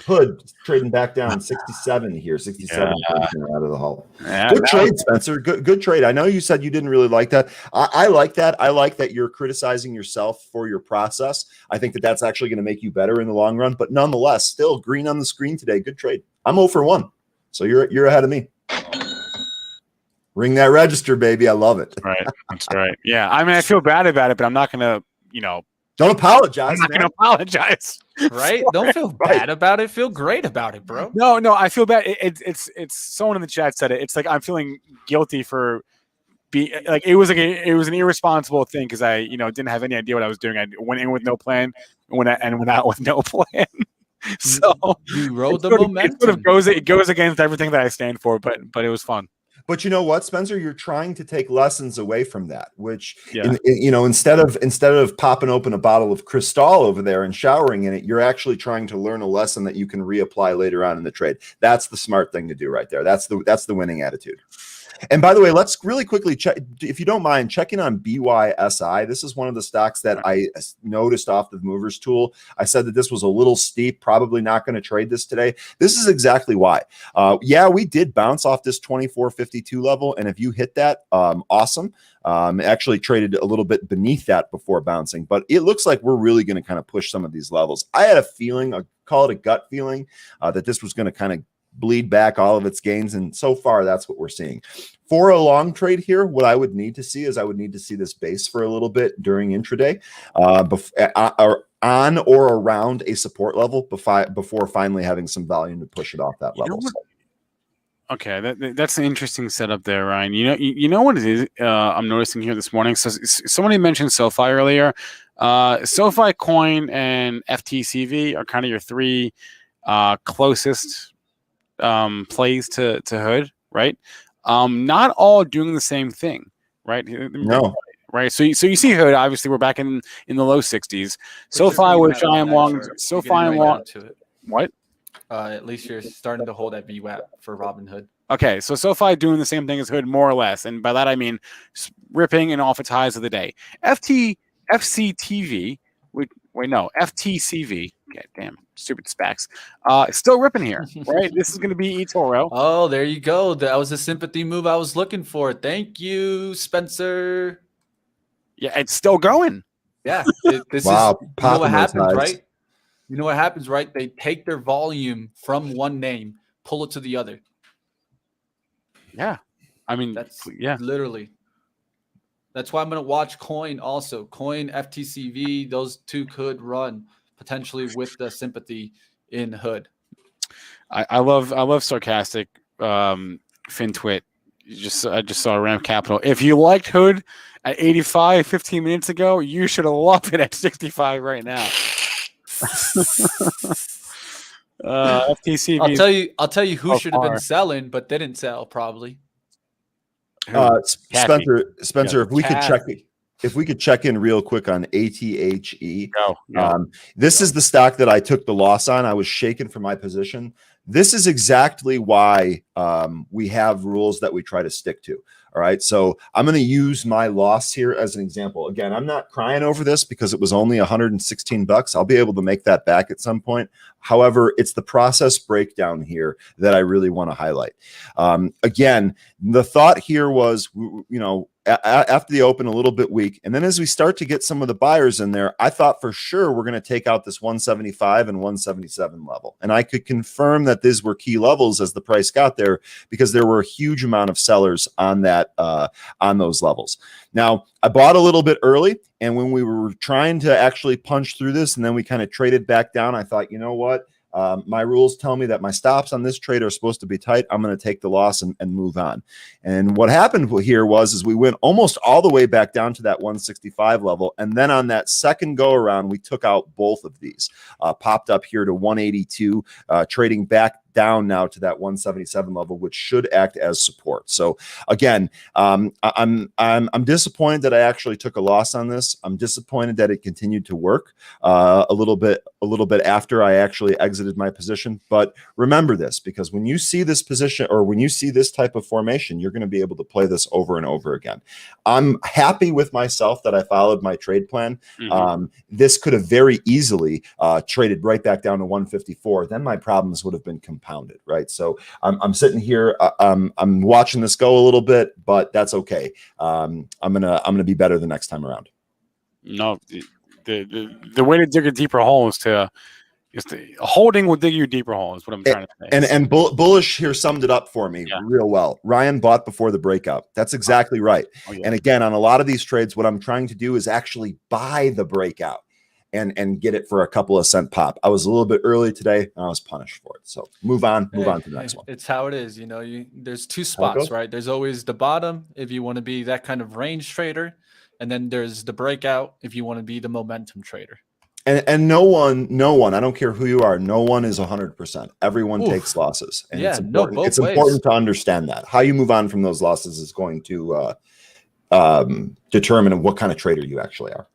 Hood trading back down 67 here, 67 out of the Halt. Good trade, Spencer. Good trade. I know you said you didn't really like that. I like that. I like that you're criticizing yourself for your process. I think that that's actually going to make you better in the long run. But nonetheless, still green on the screen today. Good trade. I'm 0 for 1, so you're ahead of me. Ring that register, baby. I love it. Right. That's right. Yeah. I mean, I feel bad about it, but I'm not going to, don't apologize. I'm not going to apologize. Right? Don't feel bad about it. Feel great about it, bro. No, I feel bad. It's someone in the chat said it. It's like I'm feeling guilty for it was an irresponsible thing because I didn't have any idea what I was doing. I went in with no plan and went out with no plan. So you rode the momentum. It goes against everything that I stand for, but it was fun. But you know what, Spencer, you're trying to take lessons away from that, which, instead of popping open a bottle of Cristal over there and showering in it, you're actually trying to learn a lesson that you can reapply later on in the trade. That's the smart thing to do right there. That's the winning attitude. And by the way, let's really quickly check, if you don't mind, checking on BYSI. This is one of the stocks that I noticed off the movers tool. I said that this was a little steep, probably not going to trade this today. This is exactly why. We did bounce off this 24.52 level. And if you hit that, awesome. Actually traded a little bit beneath that before bouncing, but it looks like we're really going to kind of push some of these levels. I had a feeling, I call it a gut feeling, that this was going to kind of bleed back all of its gains, and so far that's what we're seeing. For a long trade here, what I would need to see is this base for a little bit during intraday, on or around a support level before finally having some volume to push it off that level. Okay, that's an interesting setup there, Ryan. You know what it is I'm noticing here this morning? So somebody mentioned SoFi earlier. SoFi Coin and FTCV are kind of your three closest plays to Hood, right? Not all doing the same thing, right? No. Right. So you see Hood, obviously we're back in the low 60s. SoFi, which I am long. SoFi and long. What? At least you're starting to hold that VWAP for Robinhood. Okay, so SoFi doing the same thing as Hood, more or less, and by that I mean ripping and off its highs of the day. FTCV. God damn, stupid SPACs. Still ripping here, right? This is going to be eToro. Oh, there you go. That was a sympathy move I was looking for. Thank you, Spencer. Yeah, it's still going. Yeah. This wow. You know what happens, right? You know what happens, right? They take their volume from one name, pull it to the other. Yeah. I mean, that's literally. That's why I'm going to watch Coin also. Coin, FTCV, those two could run potentially with the sympathy in Hood. I love sarcastic FinTwit. I just saw Ram Capital. If you liked Hood at 85 15 minutes ago, you should have loved it at 65 right now. FTCV. I'll tell you who should have been selling but didn't sell probably. Spencer, if we could check it. if we could check in real quick on ATHE. Go. This is the stock that I took the loss on. I was shaken from my position. This is exactly why we have rules that we try to stick to. All right. So I'm going to use my loss here as an example. Again, I'm not crying over this because it was only $116. I'll be able to make that back at some point. However, it's the process breakdown here that I really want to highlight. Again, the thought here was, after the open, a little bit weak. And then as we start to get some of the buyers in there, I thought for sure we're going to take out this 175 and 177 level. And I could confirm that these were key levels as the price got there because there were a huge amount of sellers on that, on those levels. Now, I bought a little bit early, and when we were trying to actually punch through this, and then we kind of traded back down, I thought, you know what? My rules tell me that my stops on this trade are supposed to be tight. I'm going to take the loss and move on. And what happened here is we went almost all the way back down to that 165 level. And then on that second go around, we took out both of these, popped up here to 182, trading back down now to that 177 level, which should act as support. So again, I'm disappointed that I actually took a loss on this. I'm disappointed that it continued to work a little bit after I actually exited my position. But remember this, because when you see this position or when you see this type of formation, you're going to be able to play this over and over again. I'm happy with myself that I followed my trade plan. This could have very easily traded right back down to 154. Then my problems would have been compounded, right? So I'm sitting here, I'm watching this go a little bit, but that's okay. I'm gonna be better the next time around. No, the way to dig a deeper hole is holding will dig you a deeper hole is what I'm trying to say. And Bullish here summed it up for me real well. Ryan bought before the breakout. That's exactly right. And again, on a lot of these trades, what I'm trying to do is actually buy the breakout and get it for a couple of cent pop. I was a little bit early today and I was punished for it. So move on to the next one. It's how it is. There's two spots, right? There's always the bottom if you want to be that kind of range trader. And then there's the breakout if you want to be the momentum trader. And no one, I don't care who you are, no one is 100%. Everyone takes losses. And it's important to understand that. How you move on from those losses is going to determine what kind of trader you actually are.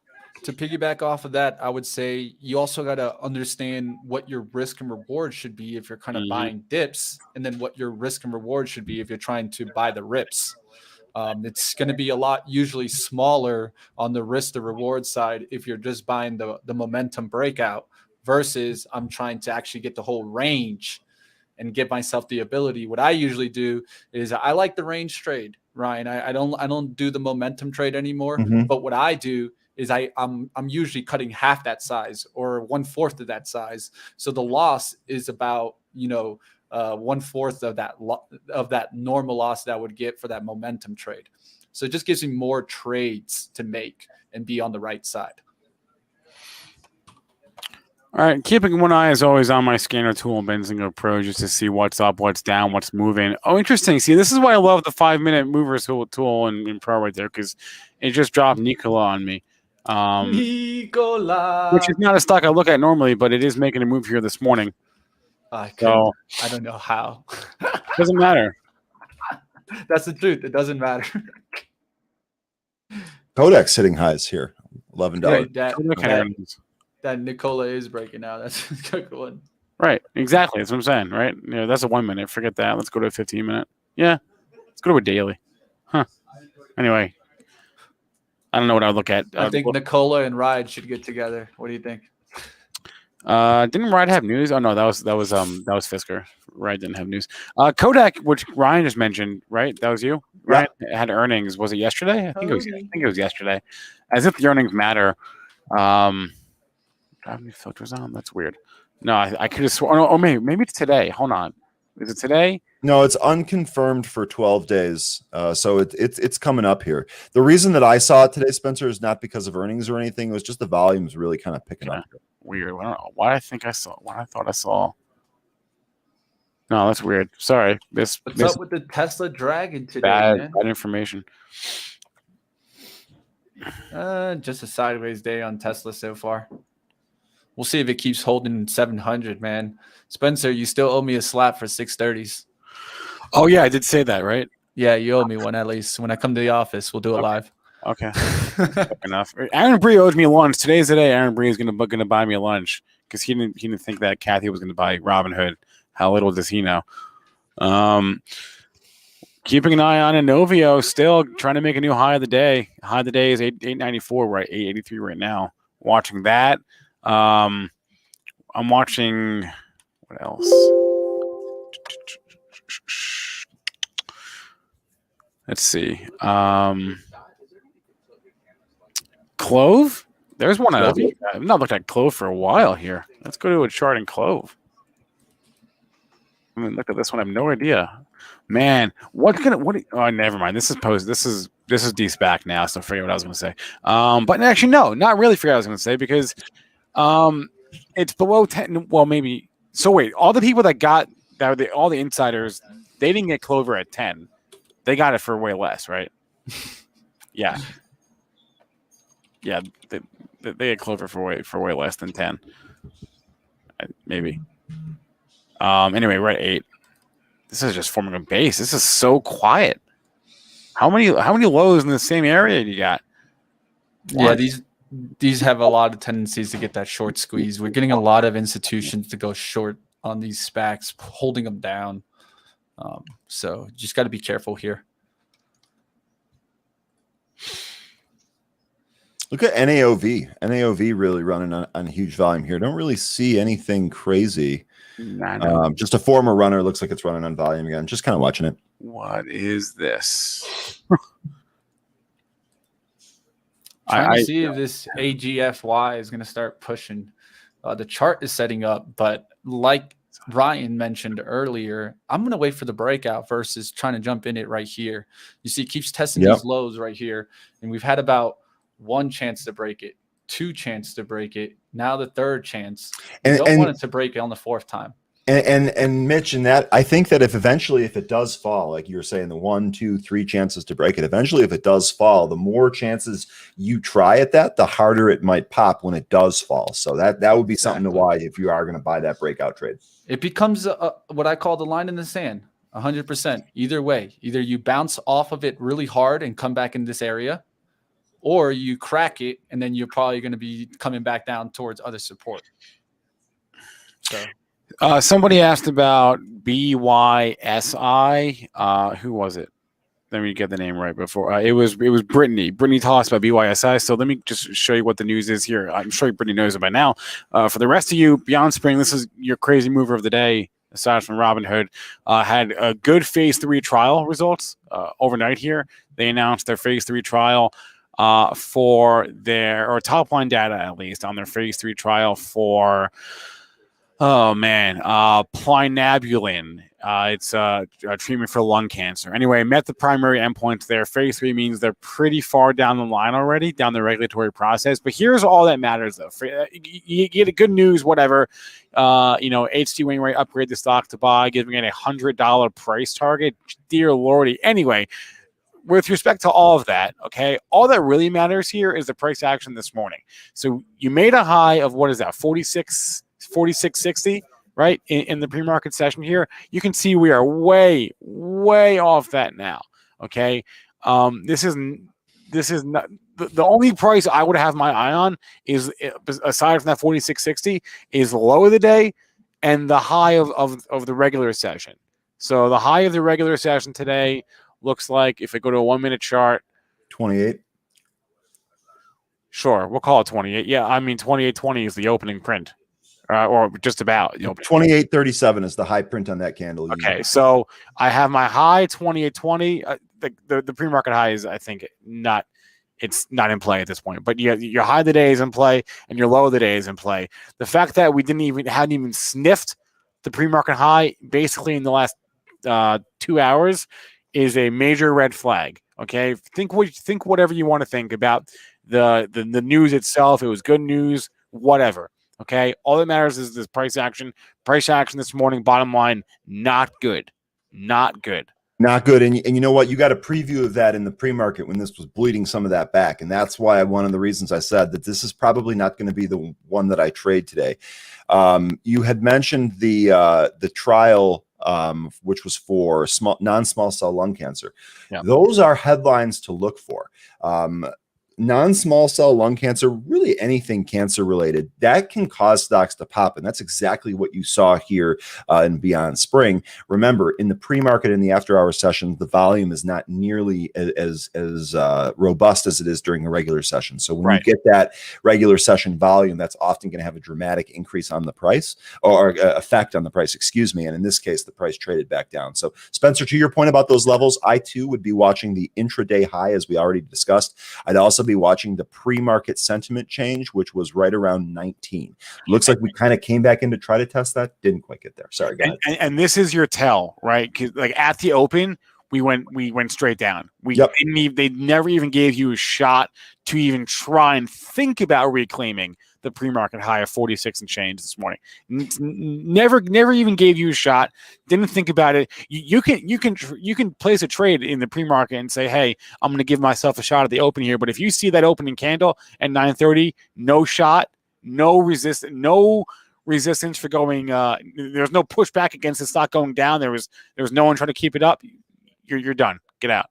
To piggyback off of that, I would say you also got to understand what your risk and reward should be if you're kind of buying dips, and then what your risk and reward should be if you're trying to buy the rips. It's going to be a lot usually smaller on the risk to reward side if you're just buying the momentum breakout versus I'm trying to actually get the whole range and give myself the ability. What I usually do is I like the range trade, Ryan. I don't do the momentum trade anymore. But what I do is I'm usually cutting half that size or 1/4 of that size. So the loss is about 1/4 of that normal loss that I would get for that momentum trade. So it just gives me more trades to make and be on the right side. All right, keeping one eye as always on my scanner tool, Benzinga Pro, just to see what's up, what's down, what's moving. Oh, interesting. See, this is why I love the 5-minute mover tool in Pro right there, because it just dropped Nikola on me. Nikola, which is not a stock I look at normally, but it is making a move here this morning. I don't know how. Doesn't matter. That's the truth. It doesn't matter. Kodak's hitting highs here, $11. That Nikola is breaking out. That's a good one. Right. Exactly. That's what I'm saying. Right. That's a 1 minute. Forget that. Let's go to a 15-minute. Yeah. Let's go to a daily. Huh. Anyway. I don't know what I would look at. I think Nikola and Ride should get together. What do you think? Didn't Ride have news? Oh no, that was Fisker. Ride didn't have news. Kodak, which Ryan just mentioned, right? That was you, right? Yeah. It had earnings. Was it yesterday? I think it was yesterday. As if the earnings matter. How many filters on? That's weird. No, I could have sworn. Oh, maybe it's today. Hold on. Is it today? No, it's unconfirmed for 12 days. So it's coming up here. The reason that I saw it today, Spencer, is not because of earnings or anything. It was just the volume's really kind of picking up. Weird. I don't know what I thought I saw. No, that's weird. Sorry. What's up with the Tesla Dragon today? Bad information. Just a sideways day on Tesla so far. We'll see if it keeps holding 700, man. Spencer, you still owe me a slap for 630s. Oh, yeah, I did say that, right? Yeah, you owe me one at least. When I come to the office, we'll do it live. Okay. Fair enough. Aaron Bree owes me lunch. Today's the day Aaron Bree is gonna buy me a lunch because he didn't think that Kathy was gonna buy Robinhood. How little does he know? Keeping an eye on Inovio, still trying to make a new high of the day. High of the day is 894, right? 883 right now. Watching that. I'm watching what else? Let's see. Clove? There's one I've not looked at Clove for a while here. Let's go to a chart in Clove. I mean, look at this one. I have no idea. Man, oh, never mind. This is de-SPAC now, so I forget what I was gonna say. But actually, no, not really forget what I was gonna say because it's below 10. Well, maybe. So wait, all the people that got that all the insiders, they didn't get Clover at 10. They got it for way less, right? Yeah. Yeah, they had Clover for way less than 10. Maybe. Anyway, we're at 8. This is just forming a base. This is so quiet. How many lows in the same area do you got? Yeah, these have a lot of tendencies to get that short squeeze. We're getting a lot of institutions to go short on these SPACs, holding them down. So just got to be careful here. Look at NAOV. NAOV really running on huge volume here. Don't really see anything crazy. Just a former runner. Looks like it's running on volume again. Just kind of watching it. What is this? Trying to see if this AGFY is going to start pushing. The chart is setting up, but like Ryan mentioned earlier, I'm going to wait for the breakout versus trying to jump in it right here. You see, it keeps testing these lows right here, and we've had about one chance to break it, two chance to break it, now the third chance. You don't want it to break it on the fourth time. And Mitch, and that I think that if it does fall, like you were saying, the 1, 2, 3 chances to break it, eventually if it does fall, the more chances you try at that, the harder it might pop when it does fall. So that would be something to watch if you are going to buy that breakout trade. It becomes what I call the line in the sand, 100%. Either way, either you bounce off of it really hard and come back in this area, or you crack it and then you're probably going to be coming back down towards other support. So. Somebody asked about BYSI. Who was it? Let me get the name right before. It was Brittany. Brittany told us about BYSI. So let me just show you what the news is here. I'm sure Brittany knows it by now. For the rest of you, Beyond Spring, this is your crazy mover of the day, aside from Robinhood. Had a good phase 3 trial results overnight here. They announced their phase 3 trial for their top line data, at least, on their phase 3 trial for plinabulin. It's a treatment for lung cancer. Anyway, met the primary endpoints there. Phase 3 means they're pretty far down the line already, down the regulatory process. But here's all that matters, though. You get a good news, whatever. H.C. Wainwright upgrade the stock to buy, giving it $100 price target. Dear Lordy. Anyway, with respect to all of that, okay, all that really matters here is the price action this morning. So you made a high of, what is that, 46.60, right? In the pre-market session here, you can see we are way, way off that now. Okay, this is not the only price I would have my eye on is, aside from that 46.60, is the low of the day and the high of the regular session. So the high of the regular session today looks like, if I go to a 1-minute chart, 28. Sure, we'll call it 28. Yeah, I mean 28.20 is the opening print. Or just about. 28.37 is the high print on that candle. Okay, so I have my high 28.20. The pre-market high is, I think, it's not in play at this point. But your high of the day is in play, and your low of the day is in play. The fact that we hadn't even sniffed the pre-market high basically in the last 2 hours is a major red flag. Okay, think whatever you want to think about the news itself. It was good news, whatever. Okay, all that matters is this price action. Price action this morning, bottom line, not good. Not good. Not good. And you know what? You got a preview of that in the pre-market when this was bleeding some of that back. And that's why one of the reasons I said that this is probably not going to be the one that I trade today. You had mentioned the trial which was for non-small cell lung cancer. Yeah. Those are headlines to look for. Non-small cell lung cancer, really anything cancer related, that can cause stocks to pop. And that's exactly what you saw here in Beyond Spring. Remember, in the pre-market and the after-hour sessions, the volume is not nearly as robust as it is during a regular session. So when you get that regular session volume, that's often going to have a dramatic increase on the price, or effect on the price, excuse me. And in this case, the price traded back down. So Spencer, to your point about those levels, I too would be watching the intraday high, as we already discussed. I'd also be watching the pre-market sentiment change, which was right around 19. Looks like we kind of came back in to try to test that. Didn't quite get there. Sorry, go ahead. And this is your tell, right? Because like at the open, we went straight down. They never even gave you a shot to even try and think about reclaiming the pre-market high of 46 and change this morning. Never even gave you a shot. Didn't think about it. You can place a trade in the pre-market and say, hey, I'm going to give myself a shot at the open here. But if you see that opening candle at 9:30, no shot, no resistance for going. There's no pushback against the stock going down. There was no one trying to keep it up. You're done. Get out.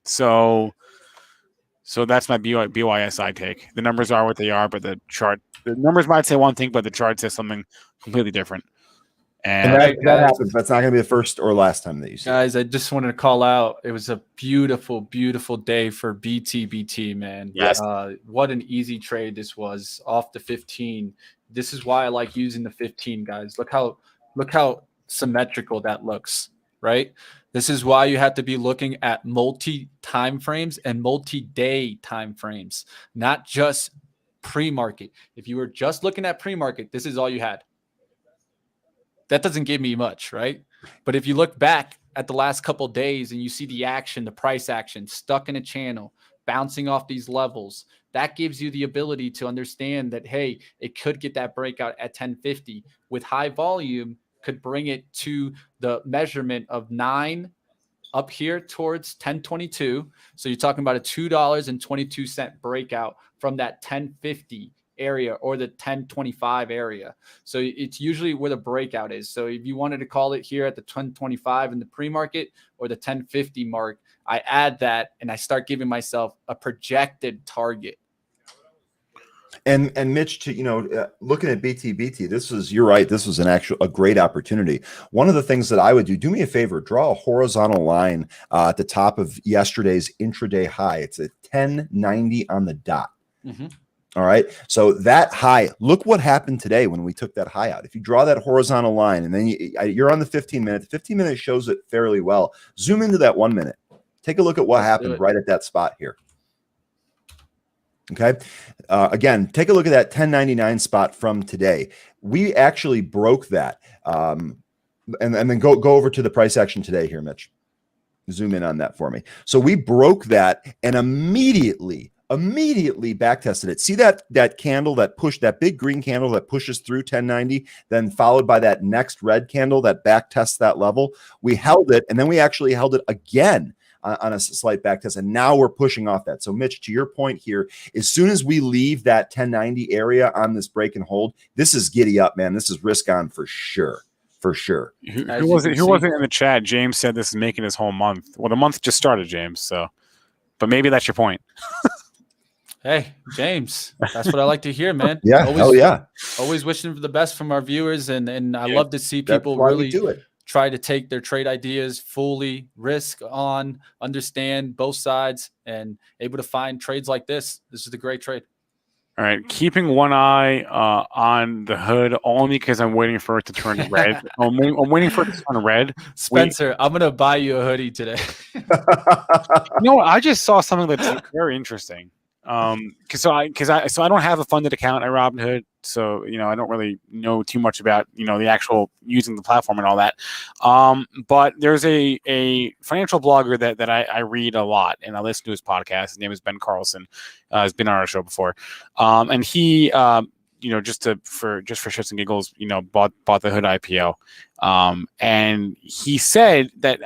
So that's my BYSI take. The numbers are what they are, but the numbers might say one thing, but the chart says something completely different. And that happens. That's not going to be the first or last time that you see. Guys, I just wanted to call out. It was a beautiful, beautiful day for BTBT, man. Yes. What an easy trade this was off the 15. This is why I like using the 15, guys. Look how symmetrical that looks, right? This is why you have to be looking at multi-time frames and multi-day time frames, not just pre-market. If you were just looking at pre-market, this is all you had. That doesn't give me much, right? But if you look back at the last couple of days and you see the action, the price action stuck in a channel, bouncing off these levels, that gives you the ability to understand that, hey, it could get that breakout at 1050 with high volume, could bring it to the measurement of 9 up here towards 1022. So you're talking about a $2.22 breakout from that 1050 area or the 1025 area. So it's usually where the breakout is. So if you wanted to call it here at the 1025 in the pre-market or the 1050 mark, I add that and I start giving myself a projected target. And Mitch, to looking at BTBT, you're right. This was a great opportunity. One of the things that I would do me a favor, draw a horizontal line at the top of yesterday's intraday high. It's at 1090 on the dot. Mm-hmm. All right. So that high, look what happened today when we took that high out. If you draw that horizontal line and then you're on the 15 minute, the 15 minute shows it fairly well. Zoom into that 1 minute. Take a look at what happened right at that spot here. Okay. Again, take a look at that 1099 spot from today. We actually broke that. And then go over to the price action today here, Mitch. Zoom in on that for me. So we broke that and immediately back tested it. See that candle that big green candle that pushes through 1090, then followed by that next red candle that back tests that level. We held it, and then we actually held it again on a slight back test, and now we're pushing off that. So Mitch, to your point here, as soon as we leave that 1090 area on this break and hold, this is giddy up, man. This is risk on for sure. For sure. Who wasn't in the chat? James said this is making his whole month. Well, the month just started, James. So, but maybe that's your point. Hey, James, that's what I like to hear, man. Yeah, Always wishing for the best from our viewers, and I love to see people really try to take their trade ideas fully, risk on, understand both sides, and able to find trades like this. This is a great trade. All right, keeping one eye on the hood only because I'm waiting for it to turn red. I'm waiting for it to turn red. Spencer, I'm gonna buy you a hoodie today. I just saw something that's very interesting. Because I don't have a funded account at Robinhood, so I don't really know too much about the actual using the platform and all that. But there's a financial blogger that I read a lot and I listen to his podcast. His name is Ben Carlson. Has been on our show before, and he just for shits and giggles bought the Hood IPO. And he said that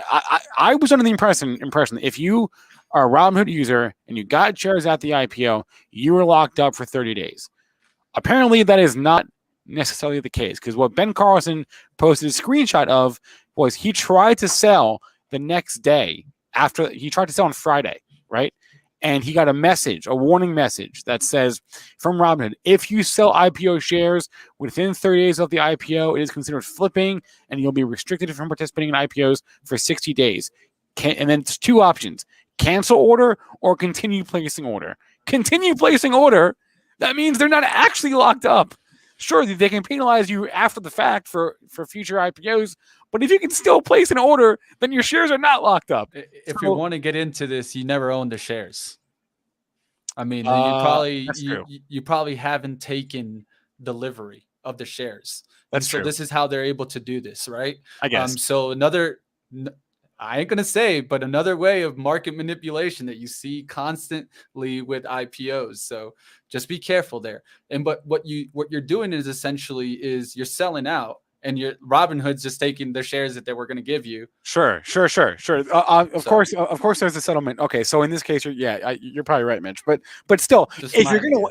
I was under the impression if you are a Robinhood user and you got shares at the IPO, you were locked up for 30 days. Apparently, that is not necessarily the case, because what Ben Carlson posted a screenshot of was he tried to sell the next day after he tried to sell on Friday, right? And he got a warning message that says from Robinhood, if you sell IPO shares within 30 days of the IPO, it is considered flipping and you'll be restricted from participating in IPOs for 60 days. And then it's two options: cancel order or continue placing order. Continue placing order, that means they're not actually locked up. Sure, they can penalize you after the fact for future IPOs, but if you can still place an order, then your shares are not locked up. If you want to get into this, you never owned the shares. I mean, you probably haven't taken delivery of the shares. That's so true. This is how they're able to do this, right? I guess. So I ain't gonna say, but another way of market manipulation that you see constantly with IPOs. So just be careful there. But what you're doing is essentially you're selling out, and your Robinhood's just taking the shares that they were going to give you. Sure. Of course, there's a settlement. Okay, so in this case, you're probably right, Mitch. But still, if you're gonna,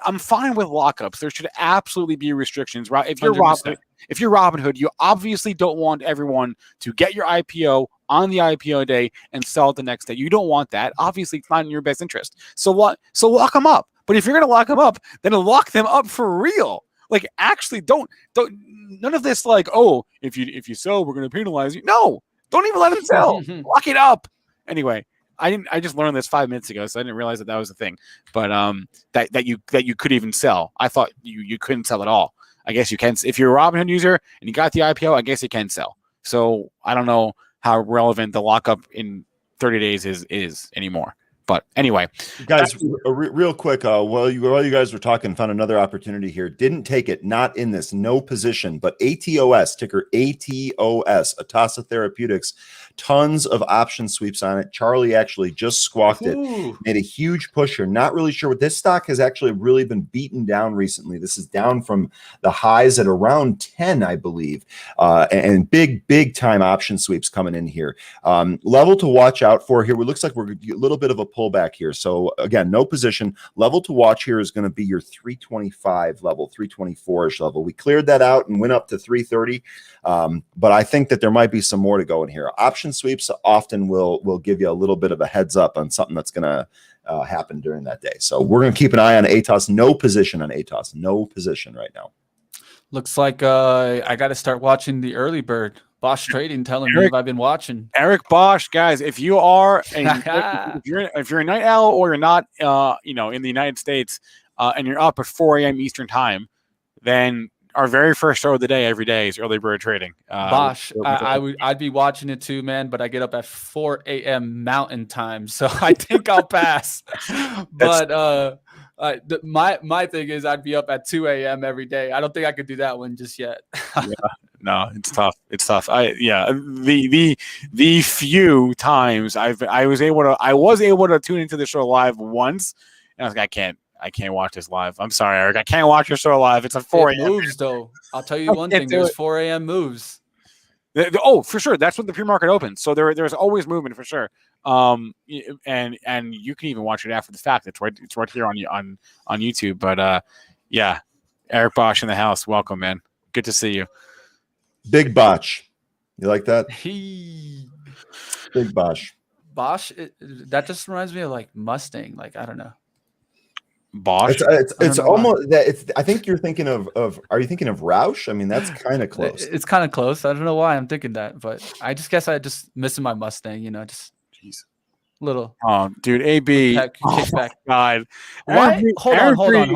I'm fine with lockups. There should absolutely be restrictions. Right? If you're Robinhood, you obviously don't want everyone to get your IPO on the IPO day and sell it the next day. You don't want that. Obviously, it's not in your best interest. So lock them up. But if you're gonna lock them up, then lock them up for real. Like, actually, don't none of this like, oh, if you sell, we're going to penalize you. No, don't even let them sell. Lock it up. Anyway, I just learned this 5 minutes ago, so I didn't realize that was a thing. But that you could even sell. I thought you couldn't sell at all. I guess you can. If you're a Robinhood user and you got the IPO, I guess you can sell. So I don't know how relevant the lockup in 30 days is anymore. But anyway, guys, real quick, while you guys were talking, found another opportunity here. Didn't take it, not in this, no position, but ATOS, ticker ATOS, Atasa Therapeutics, tons of option sweeps on it. Charlie actually just squawked it, made a huge push here. Not really sure what this stock has actually really been beaten down recently. This is down from the highs at around 10, I believe, and big time option sweeps coming in here. Level to watch out for here. It looks like we're a little bit of a pullback here. So again, no position. Level to watch here is going to be your 325 level, 324-ish level. We cleared that out and went up to 330. But I think that there might be some more to go in here. Option sweeps often will give you a little bit of a heads up on something that's going to happen during that day. So we're going to keep an eye on ATOS. No position on ATOS. No position right now. Looks like I got to start watching the early bird. Bosch Trading telling me if I've been watching. Eric Bosch, guys, if you are, if you're a night owl or you're not, in the United States, and you're up at 4 a.m. Eastern time, then our very first show of the day every day is early bird trading. Bosch, I'd be watching it too, man. But I get up at 4 a.m. Mountain time, so I think I'll pass. But my thing is I'd be up at 2 a.m. every day. I don't think I could do that one just yet. No, it's tough. The few times I was able to tune into the show live once, and I was like, I can't watch this live. I'm sorry, Eric. I can't watch your show live. It's a 4 a.m. moves though. I'll tell you one thing. There's 4 a.m. moves. Oh, for sure. That's when the pre-market opens. So there's always movement for sure. And you can even watch it after the fact. It's right here on YouTube. But yeah, Eric Bosch in the house. Welcome, man. Good to see you. Big Botch. You like that? Big Bosch. Bosch, that just reminds me of like Mustang. Like, I don't know. Bosch. It's almost that. I think you're thinking of. Are you thinking of Roush? I mean, that's kind of close. It's kind of close. I don't know why I'm thinking that, but I just guess I just missing my Mustang. Just little. Oh, dude, AB. Kickback. God. Why? Hold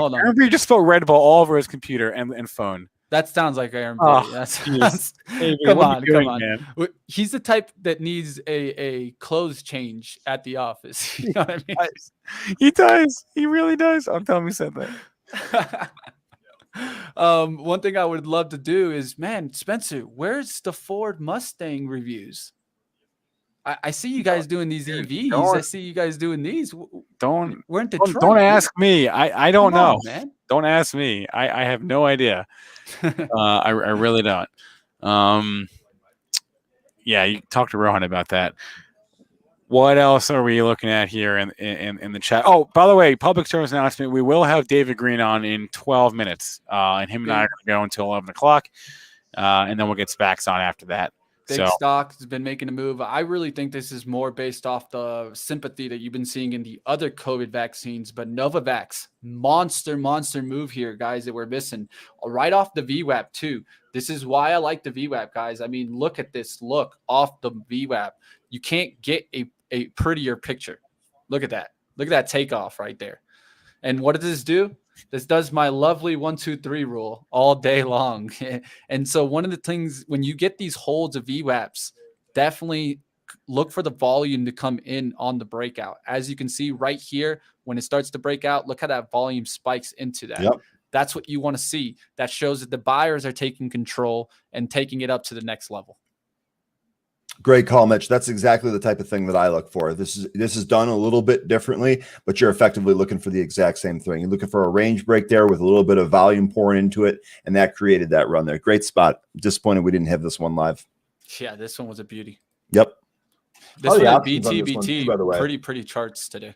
on. Aaron B just spelled Red Bull all over his computer and phone. That sounds like Aaron B. AB, come on. Man? He's the type that needs a clothes change at the office. You know what I mean? He does. He really does. I'm telling you, said that. One thing I would love to do is, man, Spencer, where's the Ford Mustang reviews? I see you guys doing these EVs. I see you guys doing these. We're in Detroit. Don't ask me. I don't know, man. Don't ask me. I have no idea. I really don't. Yeah, you talk to Rohan about that. What else are we looking at here in the chat? Oh, by the way, public service announcement. We will have David Green on in 12 minutes. And him and I are going to go until 11 o'clock. And then we'll get SPACs on after that. Big stock has been making a move. I really think this is more based off the sympathy that you've been seeing in the other COVID vaccines, but Novavax, monster move here, guys, that we're missing. Right off the VWAP too. This is why I like the VWAP, guys. I mean, look at this look off the VWAP. You can't get a prettier picture. Look at that. Look at that takeoff right there. And what does this do? This does my lovely 1, 2, 3 rule all day long. And so one of the things, when you get these holds of VWAPs, definitely look for the volume to come in on the breakout. As you can see right here, when it starts to break out, look how that volume spikes into that. Yep. That's what you want to see. That shows that the buyers are taking control and taking it up to the next level. Great call, Mitch. That's exactly the type of thing that I look for. This is done a little bit differently, but you're effectively looking for the exact same thing. You're looking for a range break there with a little bit of volume pouring into it, and that created that run there. Great spot. Disappointed we didn't have this one live. Yeah, this one was a beauty. Yep. This one at BTBT, pretty charts today.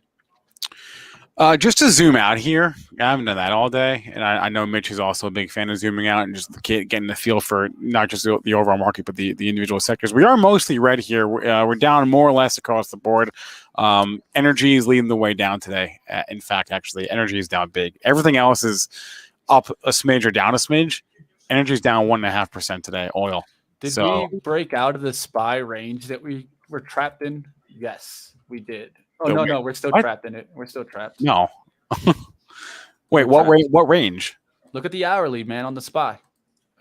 Just to zoom out here, I haven't done that all day, and I know Mitch is also a big fan of zooming out and just getting the feel for not just the overall market, but the individual sectors. We are mostly red here. We're down more or less across the board. Energy is leading the way down today. In fact, actually, energy is down big. Everything else is up a smidge or down a smidge. Energy is down 1.5% today. Oil. Did we break out of the SPY range that we were trapped in? Yes, we did. Oh, no, we're still trapped in it. We're still trapped. No. Wait, what range? Look at the hourly, man, on the SPY.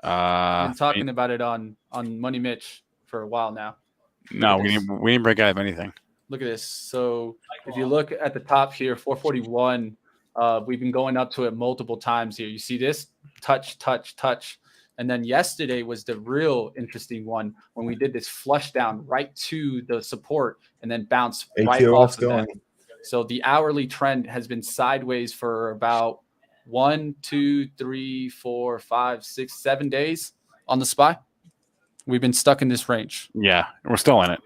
I've been talking I mean, about it on Money Mitch for a while now. No, we didn't break out of anything. Look at this. So if you look at the top here, 441, we've been going up to it multiple times here. You see this? Touch. And then yesterday was the real interesting one when we did this flush down right to the support and then bounced right off of that. So the hourly trend has been sideways for about 1, 2, 3, 4, 5, 6, 7 days on the SPY. We've been stuck in this range. Yeah, we're still in it.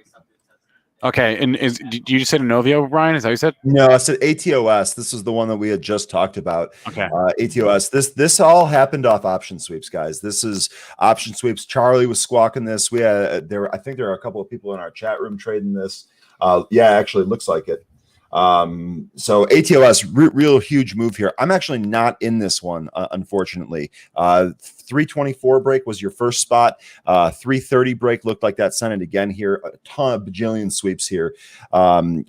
Okay, and did you just say Novio, Brian? Is that what you said? No, I said ATOS. This is the one that we had just talked about. Okay. ATOS. This all happened off option sweeps, guys. This is option sweeps. Charlie was squawking this. We had I think there are a couple of people in our chat room trading this. Yeah, actually, it looks like it. So ATOS, real huge move here. I'm actually not in this one, unfortunately. 324 break was your first spot. 330 break looked like that sent it again here. A ton of bajillion sweeps here.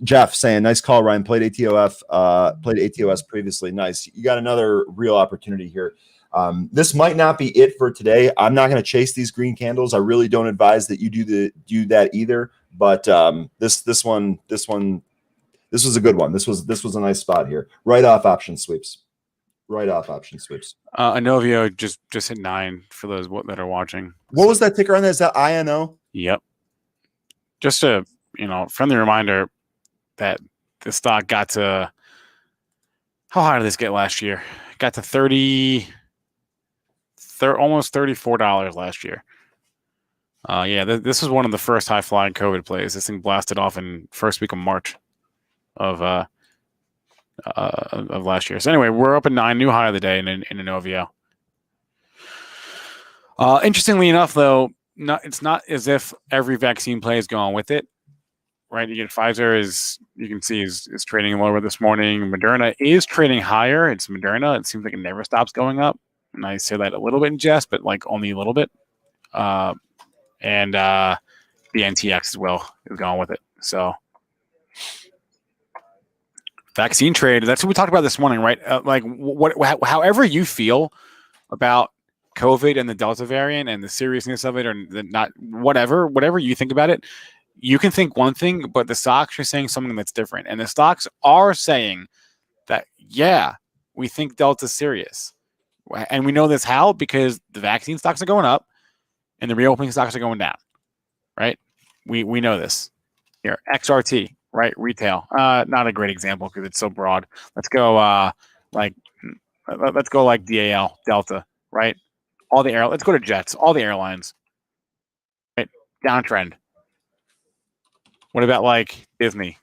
Jeff saying, nice call, Ryan. Played ATOS previously. Nice. You got another real opportunity here. This might not be it for today. I'm not going to chase these green candles. I really don't advise that you do that either. But this was a good one. This was a nice spot here. Right off option sweeps. Inovio just hit 9 for those that are watching. What was that ticker on that? Is that INO? Yep. Just a friendly reminder that the stock got to, how high did this get last year? Got to almost $34 last year. Yeah, this was one of the first high flying COVID plays. This thing blasted off in first week of March of last year. So anyway, we're up at 9, new high of the day in Inovio. Interestingly enough, though, it's not as if every vaccine play is going with it, right? You get Pfizer is trading lower this morning. Moderna is trading higher. It's Moderna. It seems like it never stops going up, and I say that a little bit in jest, but like only a little bit. And the NTX as well is going with it. So. Vaccine trade. That's what we talked about this morning, right? However you feel about COVID and the Delta variant and the seriousness of it, or whatever you think about it, you can think one thing, but the stocks are saying something that's different. And the stocks are saying that, yeah, we think Delta's serious. And we know this how? Because the vaccine stocks are going up and the reopening stocks are going down, right? We know this. Here, XRT. Right, retail. Not a great example because it's so broad. Let's go like DAL, Delta, right? Let's go to Jets, all the airlines. Right? Downtrend. What about like Disney,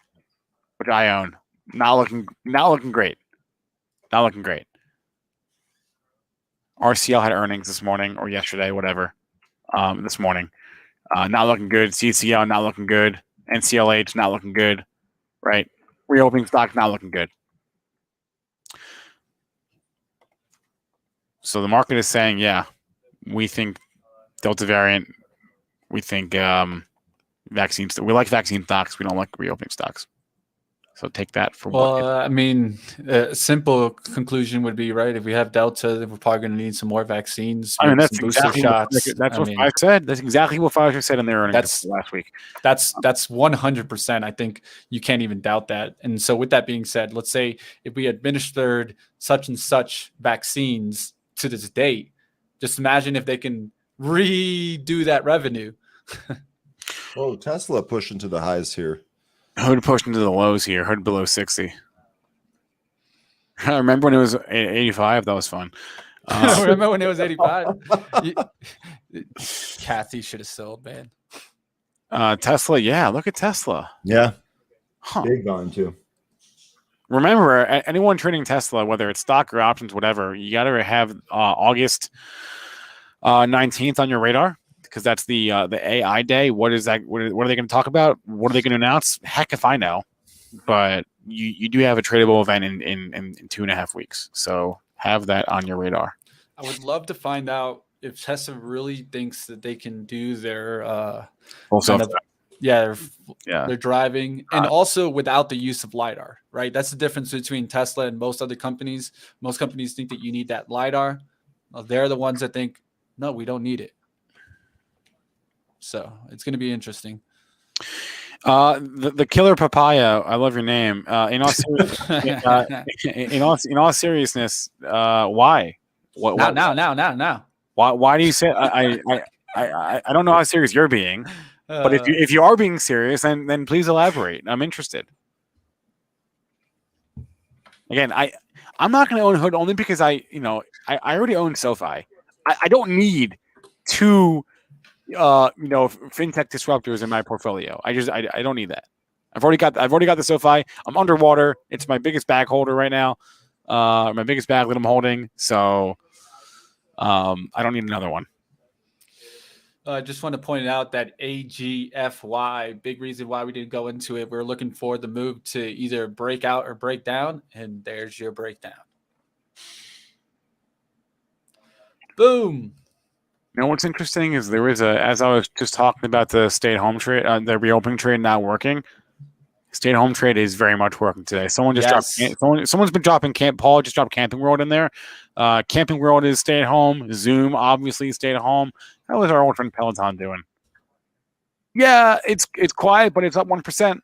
which I own. Not looking great. Not looking great. RCL had earnings this morning or yesterday, whatever. This morning, not looking good. CCL not looking good. NCLH not looking good. Right. Reopening stock not looking good. So the market is saying, yeah, we think Delta variant. We think vaccines. We like vaccine stocks. We don't like reopening stocks. So take that for what. I mean, a simple conclusion would be, right, if we have Delta, we're probably going to need some more vaccines. I mean, maybe that's some booster exactly shots. That's what Pfizer said. That's exactly what Pfizer said in their earnings last week. That's 100%. I think you can't even doubt that. And so with that being said, let's say if we administered such and such vaccines to this date, just imagine if they can redo that revenue. Oh, Tesla pushing to the highs here. Hood pushed into the lows here. Hood below 60. I remember when it was 85. That was fun. Remember when it was 85? Kathy should have sold, man. Tesla, yeah. Look at Tesla. Yeah. Big on too. Remember, anyone trading Tesla, whether it's stock or options, whatever, you got to have August 19th on your radar. Because that's the AI day. What is that? What are they going to talk about? What are they going to announce? Heck if I know. But you do have a tradable event in 2.5 weeks. So have that on your radar. I would love to find out if Tesla really thinks that they can do their their driving, and also without the use of LiDAR, right? That's the difference between Tesla and most other companies. Most companies think that you need that LiDAR. Well, they're the ones that think, no, we don't need it. So it's going to be interesting. The killer papaya. I love your name. In all seriousness, why? What now? Why do you say? I don't know how serious you're being, but if you are being serious, then please elaborate. I'm interested. Again, I'm not going to own Hood only because I already own SoFi. I don't need two fintech disruptors in my portfolio. I don't need that. I've already got the SoFi. I'm underwater. It's my biggest bag holder right now. My biggest bag that I'm holding. So I don't need another one. I just want to point out that AGFY, big reason why we didn't go into it. We're looking for the move to either break out or break down, and there's your breakdown. Boom. You know what's interesting is there is as I was just talking about the stay-at-home trade, the reopening trade not working. Stay-at-home trade is very much working today. Someone just dropped. Someone's been dropping Paul just dropped Camping World in there. Camping World is stay-at-home. Zoom obviously stay-at-home. How is our old friend Peloton doing? Yeah, it's quiet, but it's up 1%.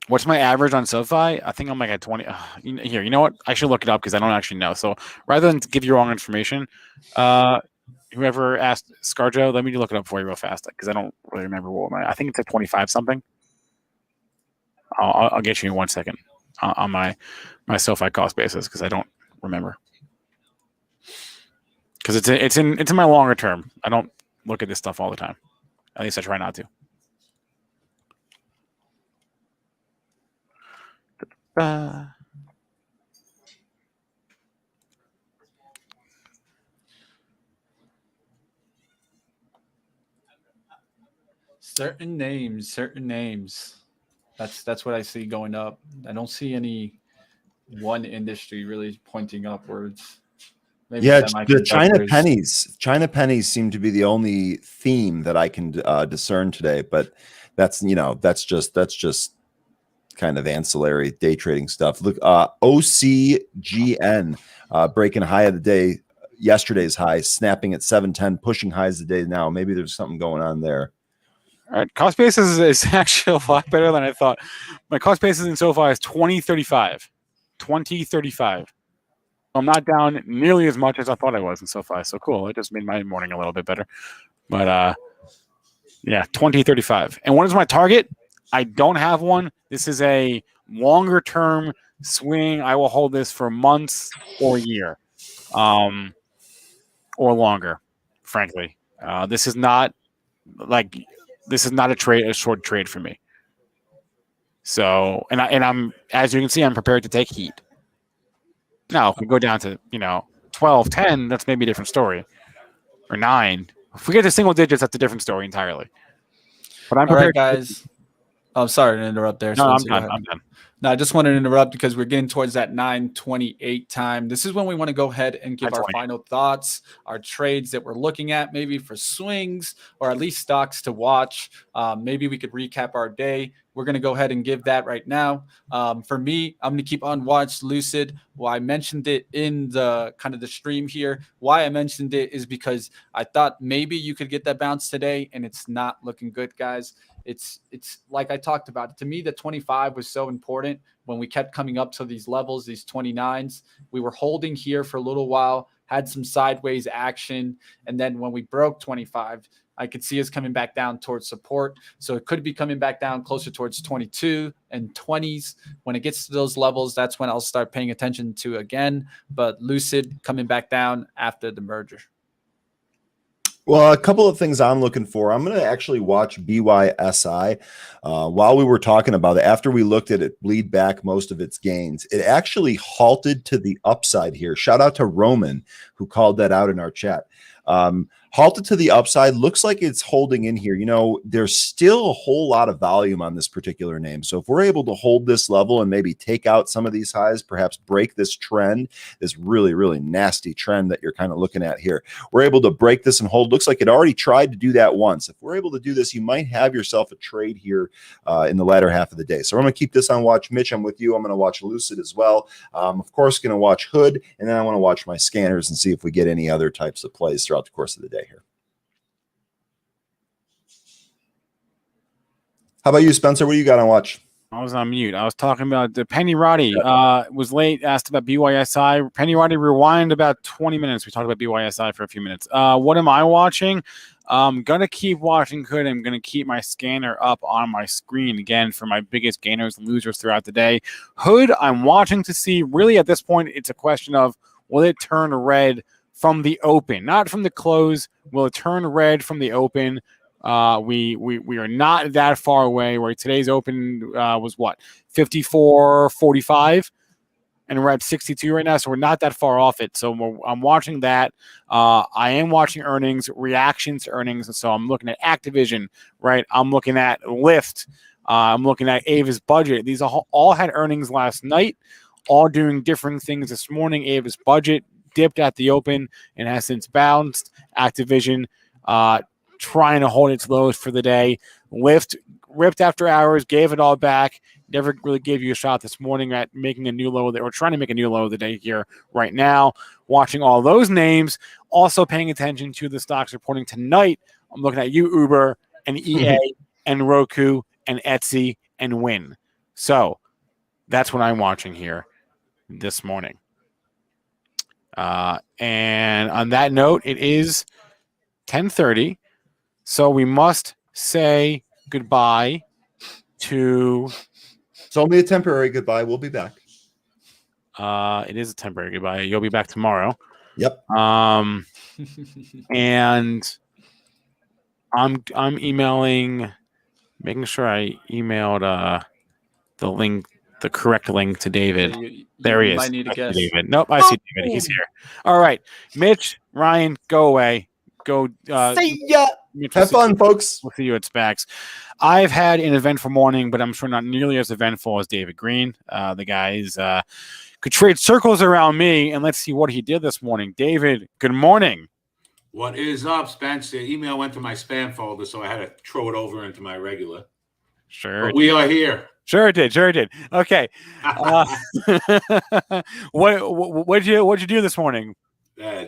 What's my average on SoFi? I think I'm like at 20. Here, you know what? I should look it up because I don't actually know. So rather than give you wrong information, whoever asked ScarJo, let me look it up for you real fast because I don't really remember I think it's at 25 something. I'll get you in 1 second on my SoFi cost basis because I don't remember. Because it's in my longer term. I don't look at this stuff all the time. At least I try not to. Certain names. That's what I see going up. I don't see any one industry really pointing upwards. Maybe the China pennies seem to be the only theme that I can discern today, but that's just kind of ancillary day trading stuff. Look, OCGN breaking high of the day, yesterday's high, snapping at 710, pushing highs of the day now. Maybe there's something going on there. All right, cost basis is actually a lot better than I thought. My cost basis in SoFi is 2035. 2035. I'm not down nearly as much as I thought I was in SoFi. So cool. It just made my morning a little bit better. But yeah, 2035. And what is my target? I don't have one. This is a longer term swing. I will hold this for months or a year. Or longer, frankly. This is not a short trade for me. So, and I'm, as you can see, I'm prepared to take heat. Now, if we go down to 12, 10, that's maybe a different story, or 9. If we get to single digits, that's a different story entirely. But I'm All right, prepared. guys. I'm sorry to interrupt there. No, So I'm go done. ahead. I'm done. No, I just wanted to interrupt because we're getting towards that 9:28 time. This is when we want to go ahead and give our 9:20. final thoughts, our trades that we're looking at, maybe for swings or at least stocks to watch. Maybe we could recap our day. We're going to go ahead and give that right now. For me, I'm going to keep on watch Lucid. Well, I mentioned it in the kind of the stream here. Why I mentioned it is because I thought maybe you could get that bounce today, and it's not looking good, guys. It's like I talked about. To me, the 25 was so important when we kept coming up to these levels, these 29s. We were holding here for a little while, had some sideways action, and then when we broke 25, I could see us coming back down towards support. So it could be coming back down closer towards 22 and 20s. When it gets to those levels, that's when I'll start paying attention to again. But Lucid coming back down after the merger. Well, a couple of things I'm looking for. I'm going to actually watch BYSI. While we were talking about it, after we looked at it bleed back most of its gains, it actually halted to the upside here. Shout out to Roman, who called that out in our chat. Halted to the upside. Looks like it's holding in here. There's still a whole lot of volume on this particular name. So if we're able to hold this level and maybe take out some of these highs, perhaps break this trend, this really, really nasty trend that you're kind of looking at here, we're able to break this and hold. Looks like it already tried to do that once. If we're able to do this, you might have yourself a trade here in the latter half of the day. So I'm going to keep this on watch. Mitch, I'm with you. I'm going to watch Lucid as well. Of course, going to watch Hood, and then I want to watch my scanners and see if we get any other types of plays throughout the course of the day here. How about you, Spencer? What do you got on watch? I was on mute. I was talking about the Penny Roddy. Was late, asked about BYSI. Penny Roddy rewind about 20 minutes. We talked about BYSI for a few minutes. What am I watching? I'm going to keep watching Hood. I'm going to keep my scanner up on my screen again for my biggest gainers and losers throughout the day. Hood, I'm watching to see, really at this point, it's a question of, will it turn red from the open? Not from the close. Will it turn red from the open? We are not that far away. Where today's open was what, 54.45, and we're at 62 right now, so we're not that far off it. So I'm watching that. I am watching earnings, reactions to earnings, and so I'm looking at Activision, right? I'm looking at Lyft. I'm looking at Ava's Budget. These all had earnings last night, all doing different things this morning. Ava's Budget dipped at the open and has since bounced. Activision trying to hold its lows for the day. Lyft ripped after hours, gave it all back. Never really gave you a shot this morning at making a new low. We're trying to make a new low of the day here right now. Watching all those names, also paying attention to the stocks reporting tonight. I'm looking at you, Uber, and EA, and Roku, and Etsy, and Win. So that's what I'm watching here this morning. And on that note, it is 10:30. So we must say goodbye to. It's only a temporary goodbye. We'll be back. It is a temporary goodbye. You'll be back tomorrow. Yep. And I'm emailing, making sure I emailed the link, the correct link to David. There he is. Might need to guess. David. Nope, I see David. He's here. All right, Mitch, Ryan, go away. Go. See ya. Have fun, folks. We'll see you at SPACs. I've had an eventful morning, but I'm sure not nearly as eventful as David Green. The guys could trade circles around me, and let's see what he did this morning. David, good morning. What is up, Spence? The email went to my spam folder, so I had to throw it over into my regular. Sure. But we are here. Sure it did. Okay. What'd you do this morning?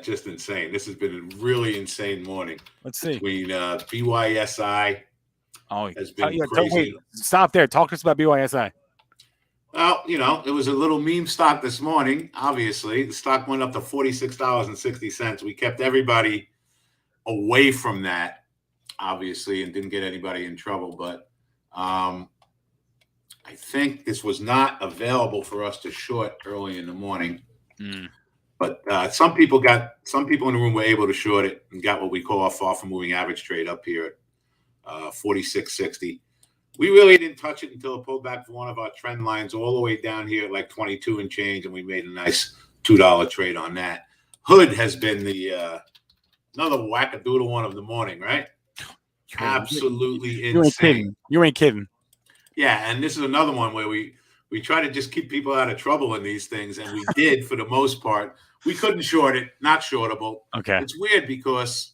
Just insane. This has been a really insane morning. Let's see. Between BYSI has been crazy. Wait, stop there. Talk to us about BYSI. Well, it was a little meme stock this morning. Obviously, the stock went up to $46.60. We kept everybody away from that, obviously, and didn't get anybody in trouble. But I think this was not available for us to short early in the morning. But some people in the room were able to short it and got what we call a far from moving average trade up here at 46.60. We really didn't touch it until it pulled back for one of our trend lines all the way down here at like 22 and change, and we made a nice $2 trade on that. Hood has been the another wackadoodle one of the morning, right? Absolutely insane. You ain't kidding. Yeah, and this is another one where we try to just keep people out of trouble in these things, and we did for the most part. We couldn't short it, not shortable. Okay. It's weird because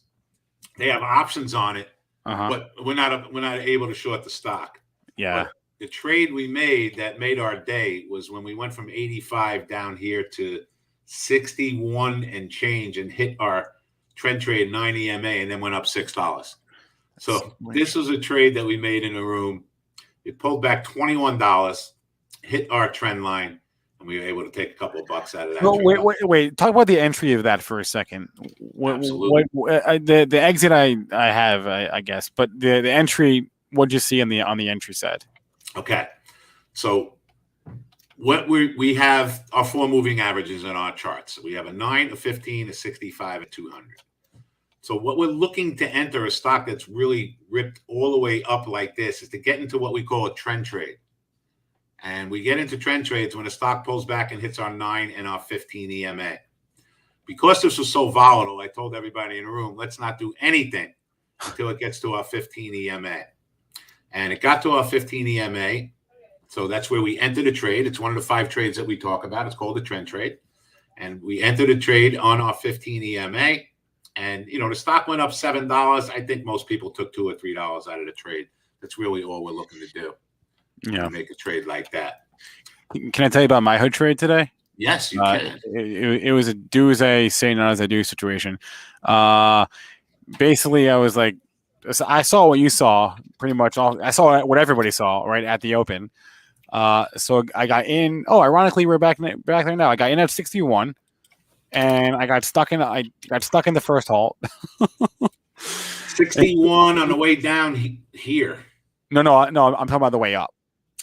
they have options on it, but we're not able to short the stock. Yeah. But the trade we made that made our day was when we went from 85 down here to 61 and change and hit our trend trade 9 EMA and then went up $6. So this was a trade that we made in a room. It pulled back $21, hit our trend line, and we were able to take a couple of bucks out of that. Well, wait. Talk about the entry of that for a second. Absolutely. The exit I have, I guess, but the entry. What'd you see on the entry side? Okay, so what we have our 4 moving averages in our charts. We have a 9, a 15, a 65, a 200. So what we're looking to enter a stock that's really ripped all the way up like this is to get into what we call a trend trade. And we get into trend trades when a stock pulls back and hits our 9 and our 15 EMA. Because this was so volatile, I told everybody in the room, let's not do anything until it gets to our 15 EMA. And it got to our 15 EMA. So that's where we entered a trade. It's one of the 5 trades that we talk about. It's called a trend trade. And we entered a trade on our 15 EMA. And, the stock went up $7. I think most people took $2 or $3 out of the trade. That's really all we're looking to do. Yeah. Make a trade like that. Can I tell you about my hood trade today? Yes, you can. It was a do as I say, not as I do situation. Basically, I was like, I saw what you saw pretty much. I saw what everybody saw right at the open. So I got in. Oh, ironically, we're back there now. I got in at 61, and I got stuck in the first halt. 61 on the way down here. No. I'm talking about the way up.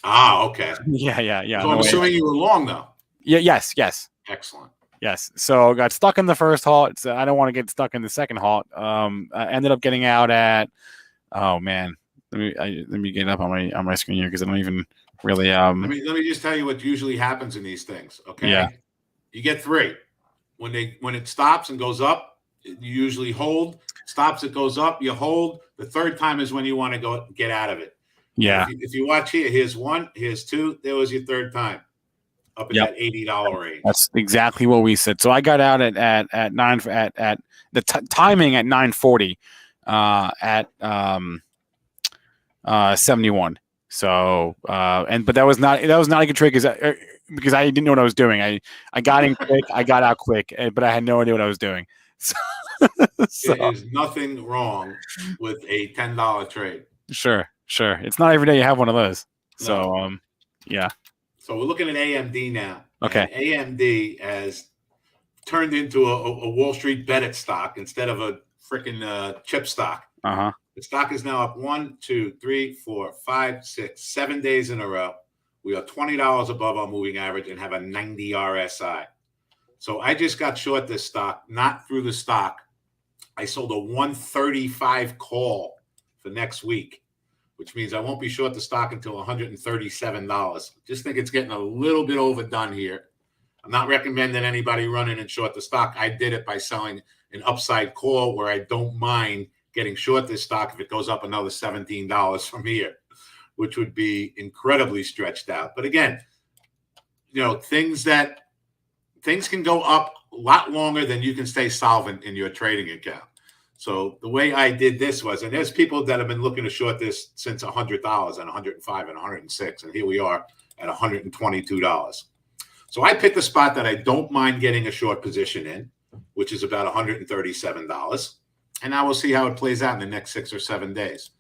Ah, okay. Yeah. So I'm assuming you were long though. Yeah. Yes. Excellent. Yes. So got stuck in the first halt. So I don't want to get stuck in the second halt. I ended up getting out at. Oh man, let me get up on my screen here because I don't even really. Let me just tell you what usually happens in these things. Okay. Yeah. You get 3. When it stops and goes up, you usually hold. Stops, it goes up, you hold. The third time is when you want to go get out of it. Yeah. If you watch here, here's 1, here's 2. There was your third time. Up in that $80 range. That's exactly what we said. So I got out at 9 at the timing at 9:40 at 71. So but that was not a good trade because I didn't know what I was doing. I got in quick, I got out quick, but I had no idea what I was doing. So there is nothing wrong with a $10 trade. Sure. It's not every day you have one of those. No. So yeah. So we're looking at AMD now. Okay. And AMD has turned into a Wall Street bet it stock instead of a freaking chip stock. Uh-huh. The stock is now up 1, 2, 3, 4, 5, 6, 7 days in a row. We are $20 above our moving average and have a 90 RSI. So I just got short this stock, not through the stock. I sold a 135 call for next week, which means I won't be short the stock until $137. Just think it's getting a little bit overdone here. I'm not recommending anybody run in and short the stock. I did it by selling an upside call where I don't mind getting short this stock if it goes up another $17 from here, which would be incredibly stretched out. But again, things can go up a lot longer than you can stay solvent in your trading account. So the way I did this was, and there's people that have been looking to short this since $100 and $105 and $106, and here we are at $122. So I picked a spot that I don't mind getting a short position in, which is about $137, and I will see how it plays out in the next 6 or 7 days.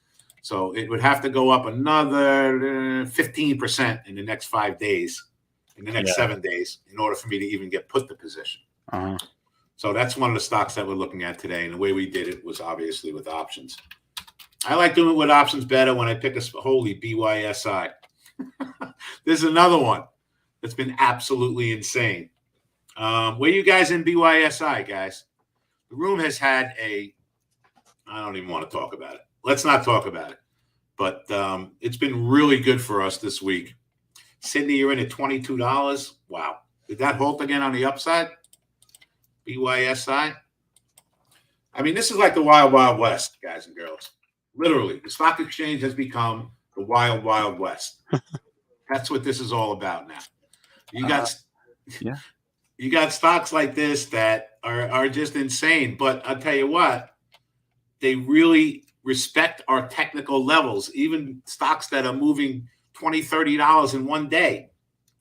So it would have to go up another 15% in the next 5 days, in the next 7 days, in order for me to even get put the position. Uh-huh. So that's one of the stocks that we're looking at today. And the way we did it was obviously with options. I like doing it with options better when I pick a holy BYSI. This is another one that's been absolutely insane. Where you guys in BYSI, guys? The room has had I don't even want to talk about it. Let's not talk about it. But it's been really good for us this week. Sydney, you're in at $22. Wow. Did that halt again on the upside? BYSI? I mean, this is like the wild, wild west, guys and girls. Literally, the stock exchange has become the wild, wild west. That's what this is all about now. You got you got stocks like this that are just insane. But I'll tell you what, they really respect our technical levels. Even stocks that are moving $20, $30 in one day,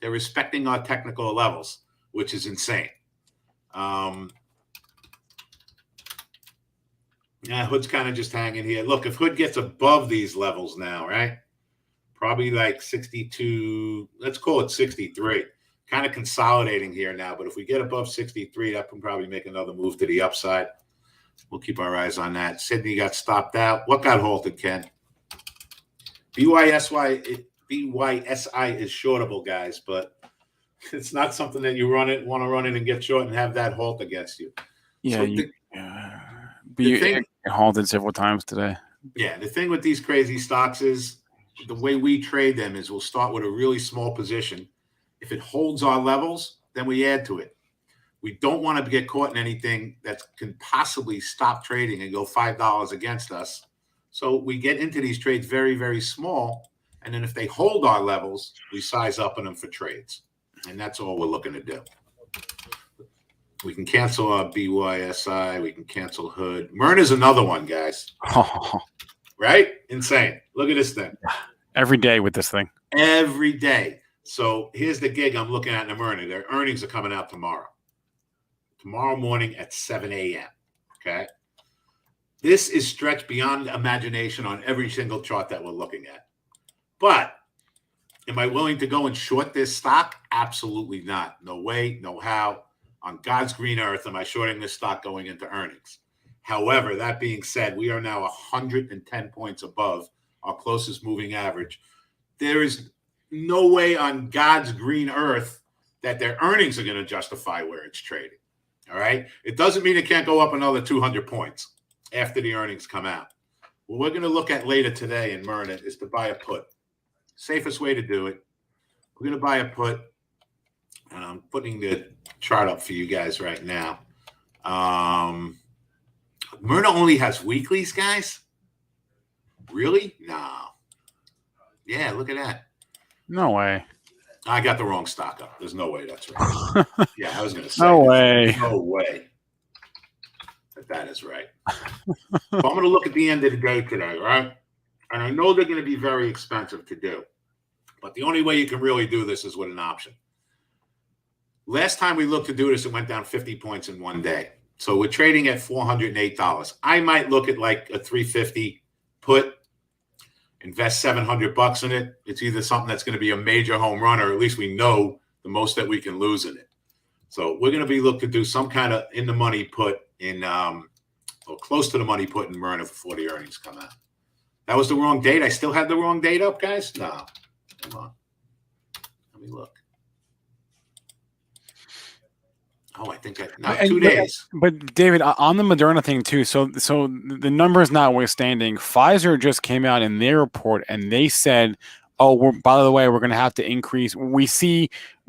they're respecting our technical levels, which is insane. Yeah, Hood's kind of just hanging here. Look, if Hood gets above these levels now, right? Probably like 62, let's call it 63. Kind of consolidating here now, but if we get above 63, that can probably make another move to the upside. We'll keep our eyes on that. Sydney got stopped out. What got halted, Ken? BYSI is shortable, guys, but it's not something that you want to run it and get short and have that halt against you. Yeah, So but you halted several times today. Yeah, the thing with these crazy stocks is the way we trade them is we'll start with a really small position. If it holds our levels, then we add to it. We don't want to get caught in anything that can possibly stop trading and go $5 against us. So we get into these trades very, very small. And then if they hold our levels, we size up in them for trades. And that's all we're looking to do. We can cancel our BYSI. We can cancel Hood. Myrna's another one, guys. Right? Insane. Look at this thing. Every day with this thing. Every day. So here's the gig I'm looking at in Myrna. Their earnings are coming out tomorrow. Tomorrow morning at 7 a.m. Okay? This is stretched beyond imagination on every single chart that we're looking at. But am I willing to go and short this stock? Absolutely not. No way, no how. On God's green earth, am I shorting this stock going into earnings? However, that being said, we are now 110 points above our closest moving average. There is no way on God's green earth that their earnings are going to justify where it's trading. All right? It doesn't mean it can't go up another 200 points after the earnings come out. What we're going to look at later today in Myrna is to buy a put. Safest way to do it. We're going to buy a put. And I'm putting the chart up for you guys right now. Myrna only has weeklies, guys? Really? No. Yeah, look at that. No way. I got the wrong stock up. There's no way that's right. Yeah, I was going to say. No way. No way that is right. So I'm going to look at the end of the day today, right? And I know they're going to be very expensive to do. But the only way you can really do this is with an option. Last time we looked to do this, it went down 50 points in one day. So we're trading at $408. I might look at like a 350 put, invest $700 in it. It's either something that's going to be a major home run, or at least we know the most that we can lose in it. So we're going to be looking to do some kind of in the money put in, or close to the money put in Myrna before the earnings come out. That was the wrong date. I still have the wrong date up, guys? No. Come on. Let me look. Oh, I think not 2 days. But David, on the Moderna thing too. So the numbers notwithstanding, Pfizer just came out in their report and they said, "Oh, by the way, we're going to have to increase. We're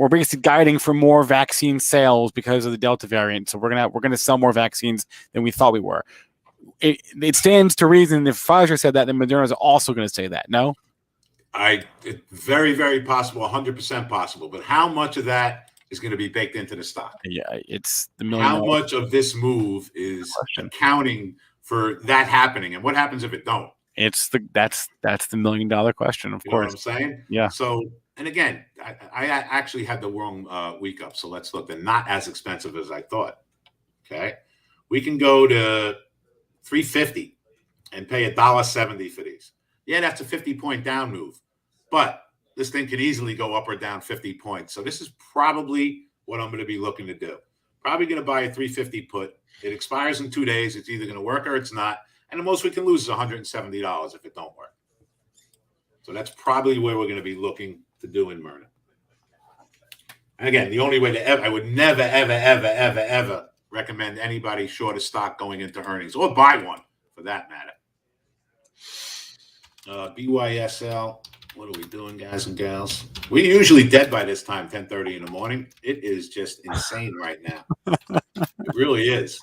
basically guiding for more vaccine sales because of the Delta variant. So we're going to sell more vaccines than we thought we were." It stands to reason if Pfizer said that, then Moderna is also going to say that. No, it's very, very possible, 100% possible. But how much of that is going to be baked into the stock? Yeah, it's the million. How much of this move is accounting for that happening, and what happens if it don't? That's the $1 million question, of course. Know what I'm saying? Yeah. So, and again, I actually had the wrong week up. So let's look. They're not as expensive as I thought. Okay, we can go to 350 and pay $1.70 for these. Yeah, that's a 50-point down move, but this thing can easily go up or down 50 points. So this is probably what I'm going to be looking to do. Probably going to buy a 350 put. It expires in 2 days. It's either going to work or it's not. And the most we can lose is $170 if it don't work. So that's probably where we're going to be looking to do in Myrna. And again, the only way to I would never, ever, ever, ever, ever recommend anybody short a stock going into earnings or buy one for that matter. BYSL. What are we doing, guys and gals? We're usually dead by this time, 10:30 in the morning. It is just insane right now. It really is.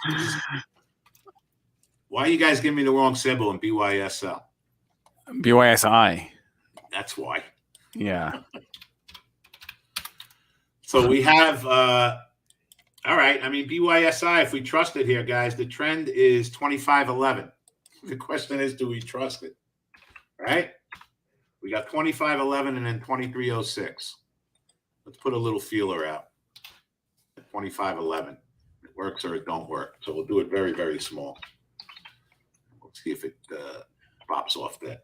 Why are you guys giving me the wrong symbol in BYSL? BYSI. That's why. Yeah. So we have, all right. I mean, BYSI, if we trust it here, guys, the trend is 25.11. The question is, do we trust it? Right? We got 25.11 and then 23.06. Let's put a little feeler out at 25.11. It works or it don't work. So we'll do it very, very small. Let's see if it pops off there.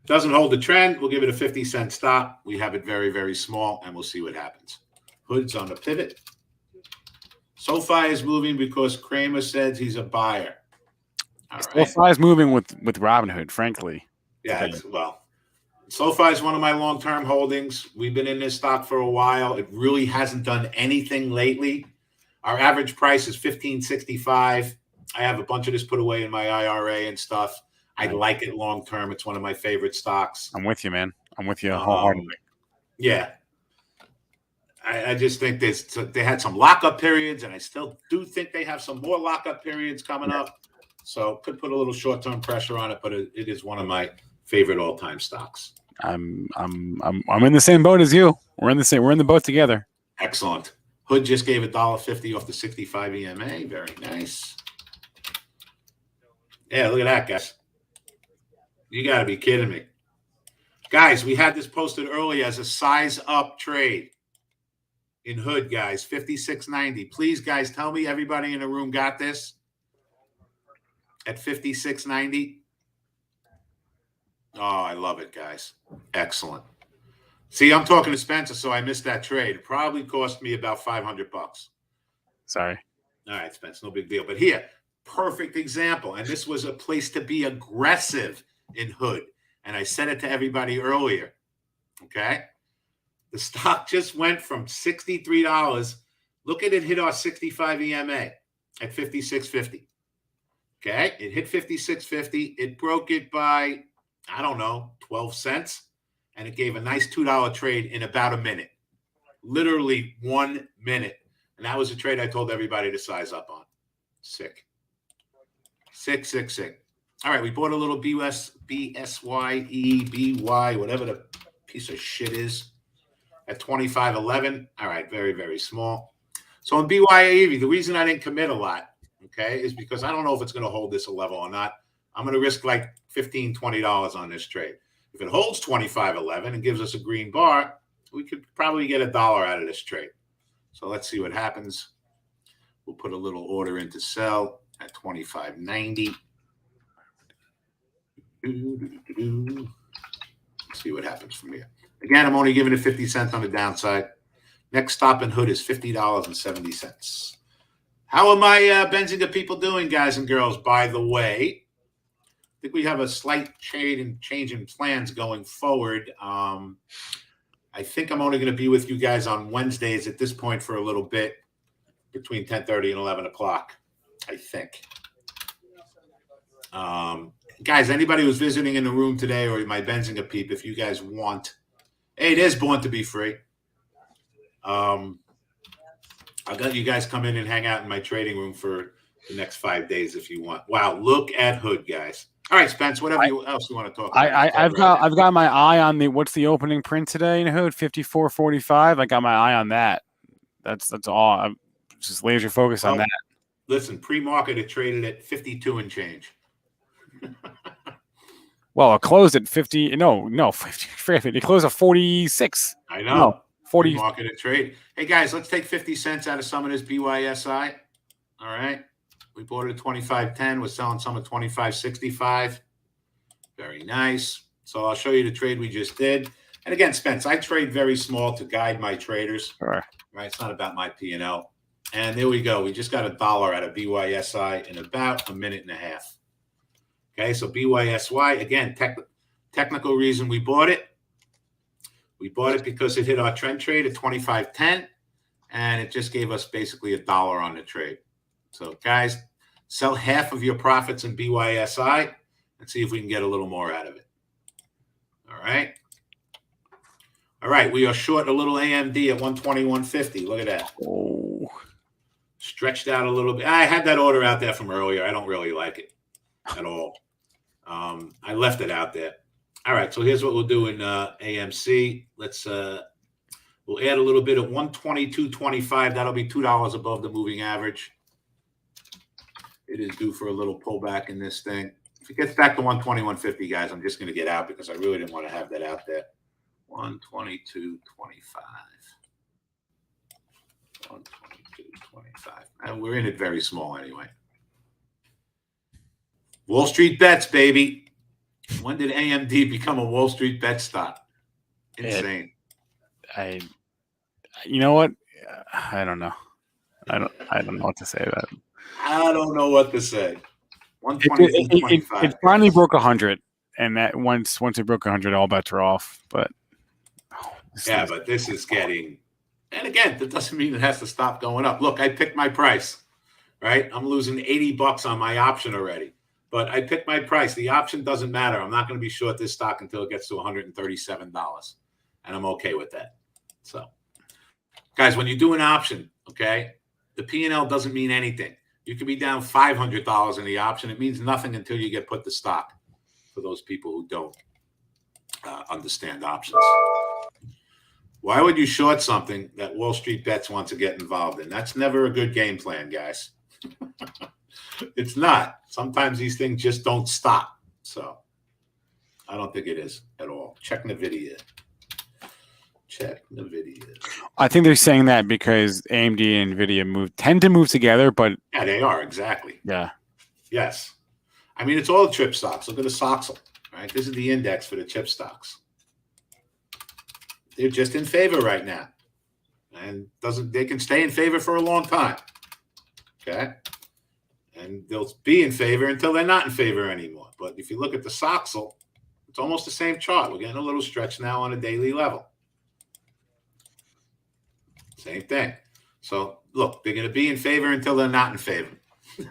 Doesn't hold the trend. We'll give it a 50-cent stop. We have it very, very small, and we'll see what happens. Hood's on the pivot. SoFi is moving because Kramer says he's a buyer. All right. SoFi is moving with Robinhood, frankly. Yeah, well, SoFi is one of my long-term holdings. We've been in this stock for a while. It really hasn't done anything lately. Our average price is $15.65. I have a bunch of this put away in my IRA and stuff. I like it long-term. It's one of my favorite stocks. I'm with you, man. I'm with you wholeheartedly. Yeah. I just think they had some lockup periods, and I still do think they have some more lockup periods coming up. So could put a little short-term pressure on it, but it is one of my favorite all-time stocks. I'm in the same boat as you. We're in the boat together. Excellent. Hood just gave $1.50 off the 65 EMA. Very nice. Yeah, look at that, guys. You got to be kidding me. Guys, we had this posted earlier as a size up trade in Hood, guys, 56.90. Please, guys, tell me everybody in the room got this at 56.90. Oh, I love it, guys. Excellent. See, I'm talking to Spencer, so I missed that trade. It probably cost me about $500. Sorry. All right, Spence, no big deal. But here, perfect example. And this was a place to be aggressive in Hood. And I said it to everybody earlier. Okay? The stock just went from $63. Look at it hit our 65 EMA at 56.50. Okay? It hit 56.50. It broke it by, I don't know, 12 cents. And it gave a nice $2 trade in about a minute. Literally 1 minute. And that was a trade I told everybody to size up on. Sick. All right, we bought a little BSYE, BY, whatever the piece of shit is, at 25.11. All right, very, very small. So in BYE, the reason I didn't commit a lot, okay, is because I don't know if it's going to hold this a level or not. I'm going to risk like $15, $20 on this trade. If it holds 25.11 and gives us a green bar, we could probably get $1 out of this trade. So let's see what happens. We'll put a little order in to sell at 25.90. Let's see what happens from here. Again, I'm only giving it 50 cents on the downside. Next stop in Hood is $50.70. How are my Benzinga people doing, guys and girls? By the way, I think we have a slight change in plans going forward. I think I'm only going to be with you guys on Wednesdays at this point for a little bit, between 10:30 and 11 o'clock, I think. Guys, anybody who's visiting in the room today or my Benzinga peep, if you guys want, hey, it is born to be free. I'll let you guys come in and hang out in my trading room for the next 5 days if you want. Wow, look at Hood, guys. All right, Spence, whatever else you want to talk about. I've got my eye on what's the opening print today in Hood, 54.45. I got my eye on that. That's all. I'm just laser focused on that. Listen, pre-market it traded at 52 and change. Well, it closed at 50. No, 50. It closed at 46. I know. No, 40. Pre-market it trade. Hey guys, let's take 50 cents out of some of this BYSI. All right. We bought it at 25.10. We're selling some at 25.65. Very nice. So I'll show you the trade we just did. And again, Spence, I trade very small to guide my traders. Sure. Right. It's not about my P&L. And there we go. We just got $1 out of BYSI in about a minute and a half. Okay. So BYSY, again, technical reason we bought it. We bought it because it hit our trend trade at 25.10. and it just gave us basically $1 on the trade. So guys, sell half of your profits in BYSI and see if we can get a little more out of it. All right. All right. We are short a little AMD at 121.50. Look at that. Oh, Stretched out a little bit. I had that order out there from earlier. I don't really like it at all. I left it out there. All right. So here's what we'll do in AMC. Let's we'll add a little bit of 122.25. That'll be $2 above the moving average. It is due for a little pullback in this thing. If it gets back to 121.50, guys, I'm just going to get out because I really didn't want to have that out there. 122.25. 122.25. And we're in it very small anyway. Wall Street bets, baby. When did AMD become a Wall Street bet stock? Insane. You know what? I don't know. I don't know what to say about it. I don't know what to say. 122.25. It finally broke 100, and that once it broke 100, all bets are off. But but this is getting, and again, that doesn't mean it has to stop going up. Look, I picked my price, right? I'm losing $80 on my option already, but I picked my price. The option doesn't matter. I'm not going to be short this stock until it gets to $137, and I'm okay with that. So, guys, when you do an option, okay, the P&L doesn't mean anything. You could be down $500 in the option. It means nothing until you get put to stock, for those people who don't understand options. Why would you short something that Wall Street bets want to get involved in? That's never a good game plan, guys. It's not. Sometimes these things just don't stop. So I don't think it is at all. Check the video. I think they're saying that because AMD and NVIDIA tend to move together, but yeah, they are, exactly. Yeah. Yes. I mean, it's all chip stocks. Look at the Soxel, right? This is the index for the chip stocks. They're just in favor right now, and they can stay in favor for a long time. Okay, and they'll be in favor until they're not in favor anymore. But if you look at the Soxel, it's almost the same chart. We're getting a little stretch now on a daily level. Same thing. So look, they're going to be in favor until they're not in favor.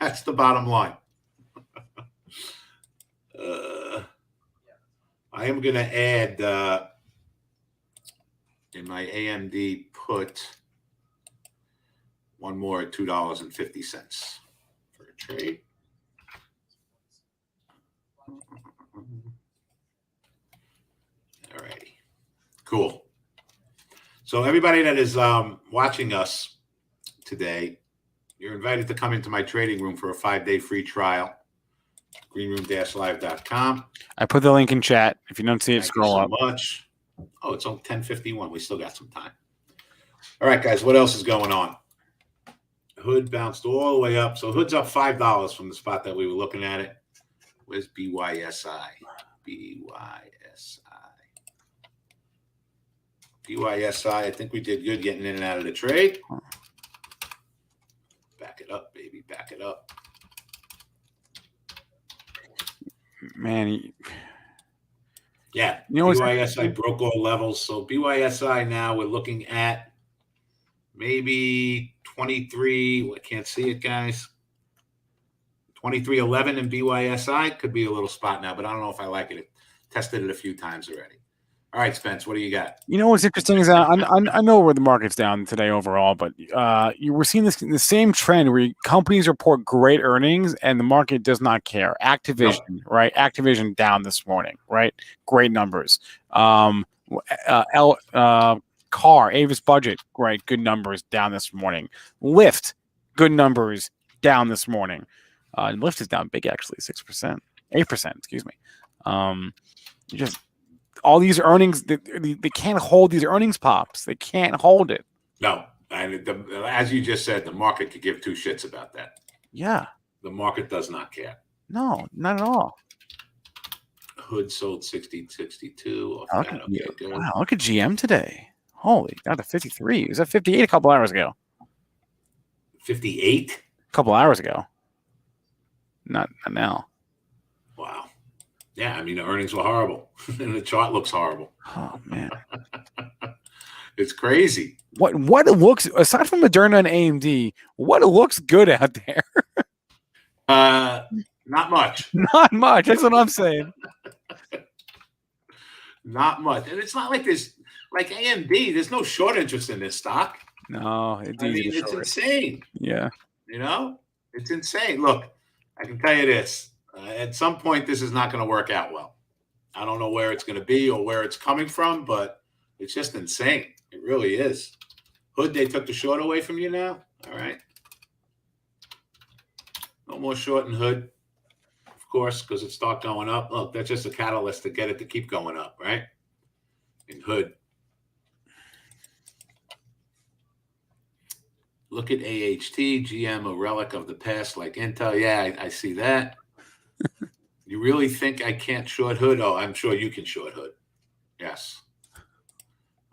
That's the bottom line. I am going to add in my AMD put one more at $2.50 for a trade. All righty. Cool. So everybody that is watching us today, you're invited to come into my trading room for a 5-day free trial. Greenroom-live.com. I put the link in chat. If you don't see it, Thank scroll you up. so much. Oh, it's on 10:51. We still got some time. All right, guys, what else is going on? Hood bounced all the way up. So Hood's up $5 from the spot that we were looking at it. Where's BYSI? BYSI, I think we did good getting in and out of the trade. Back it up, baby. Back it up. Man. Yeah, you know, BYSI broke all levels. So BYSI now we're looking at maybe 23. I can't see it, guys. 23.11 in BYSI could be a little spot now, but I don't know if I like it. I tested it a few times already. All right, Spence, what do you got? You know what's interesting is I know where the market's down today overall, but we're seeing the same trend where companies report great earnings and the market does not care. Activision, right? Activision down this morning, right? Great numbers. Car, Avis Budget, right? Good numbers down this morning. Lyft, good numbers down this morning. Lyft is down big, actually, 6%, 8%, excuse me. All these earnings, they can't hold these earnings pops. They can't hold it. No. And as you just said, the market could give two shits about that. Yeah. The market does not care. No, not at all. Hood sold 60.62. Wow, look at GM today. Holy, down to 53. It was at 58 a couple hours ago. 58? A couple hours ago. Not now. Wow. Yeah, I mean, the earnings were horrible. And the chart looks horrible. Oh, man. It's crazy. What looks, aside from Moderna and AMD, what looks good out there? Not much. Not much. That's what I'm saying. Not much. And it's not like there's like AMD, there's no short interest in this stock. No, it's I easy mean, to it's short. insane. Yeah. You know, it's insane. Look, I can tell you this. At some point, this is not going to work out well. I don't know where it's going to be or where it's coming from, but it's just insane. It really is. Hood, they took the short away from you now? All right. No more short and Hood, of course, because it start going up. Look, that's just a catalyst to get it to keep going up, right? In Hood. Look at AHT, GM, a relic of the past like Intel. Yeah, I see that. You really think I can't short Hood? Oh, I'm sure you can short Hood. Yes.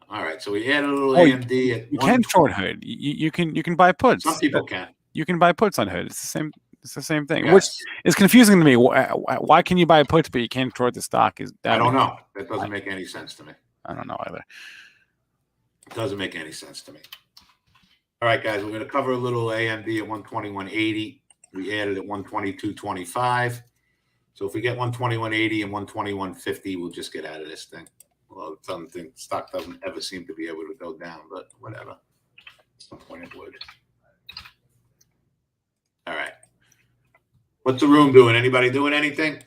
All right, so we add a little AMD at you can short Hood. You can buy puts. Some people can. You can buy puts on Hood. It's the same. It's the same thing, Yes. which is confusing to me. Why can you buy puts but you can't short the stock? I don't know. That doesn't make any sense to me. I don't know either. It doesn't make any sense to me. All right, guys, we're going to cover a little AMD at 121.80. We added at 122.25. So if we get 121.80 and 121.50, we'll just get out of this thing. Well, something stock doesn't ever seem to be able to go down, but whatever. At some point it would. All right. What's the room doing? Anybody doing anything?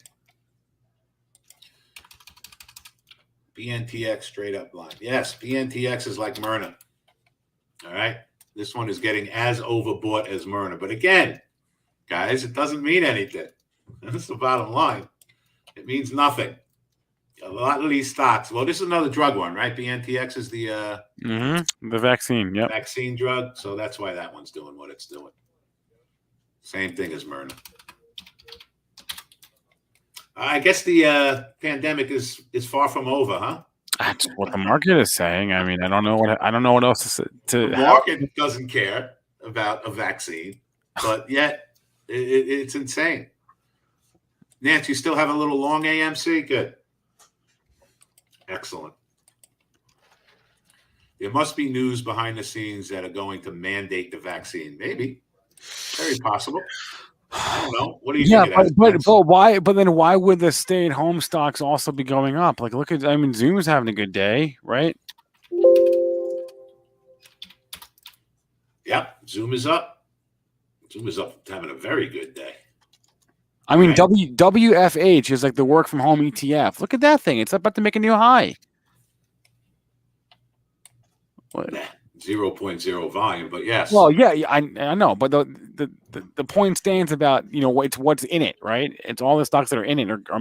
BNTX straight up line. Yes, BNTX is like Myrna. All right. This one is getting as overbought as Myrna. But again, guys, it doesn't mean anything. That's the bottom line. It means nothing. A lot of these stocks. Well, this is another drug one, right? BNTX is the vaccine. Yep. Vaccine drug. So that's why that one's doing what it's doing. Same thing as Myrna. I guess the pandemic is far from over, huh? That's what the market is saying. I mean, I don't know what else to. The market doesn't care about a vaccine, but yet it's insane. Nance, you still have a little long AMC? Good. Excellent. There must be news behind the scenes that are going to mandate the vaccine. Maybe. Very possible. I don't know. What do you think of that? But why? But then why would the stay-at-home stocks also be going up? Like, look at, I mean, Zoom is having a good day, right? Yeah, Zoom is up. Zoom is up, having a very good day. I mean, WFH is like the work from home ETF. Look at that thing; it's about to make a new high. What? 0.0 volume, but yes. Well, yeah, I know, but the point stands about, you know, it's what's in it, right? It's all the stocks that are in it are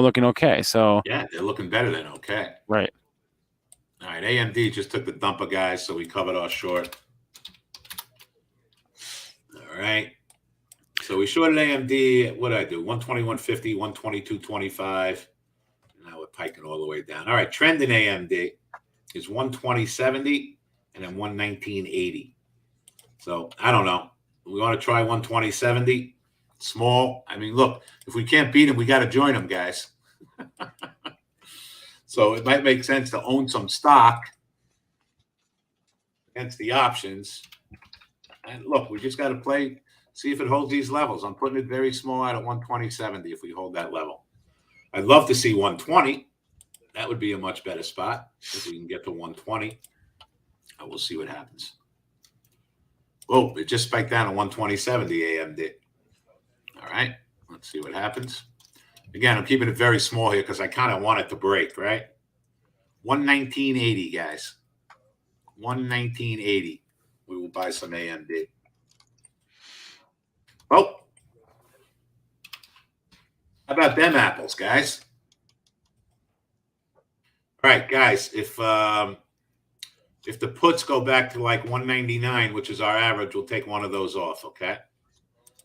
looking okay. So yeah, they're looking better than okay. Right. All right, AMD just took the dumper, guys, so we covered our short. All right. So we shorted AMD. What did I do? 121.50, 122.25. Now we're piking all the way down. All right, trend in AMD is 120.70 and then 119.80. So I don't know. We want to try 120.70. Small. I mean, look, if we can't beat them, we got to join them, guys. So it might make sense to own some stock against the options. And look, we just got to play, see if it holds these levels. I'm putting it very small out at 120.70 if we hold that level. I'd love to see 120. That would be a much better spot if we can get to 120. And we'll see what happens. Oh, it just spiked down to 120.70 AMD. All right, let's see what happens. Again, I'm keeping it very small here because I kind of want it to break, right? 119.80, guys. 119.80. We will buy some AMD. Oh, how about them apples, guys? All right, guys, if the puts go back to like 199, which is our average, we'll take one of those off, okay?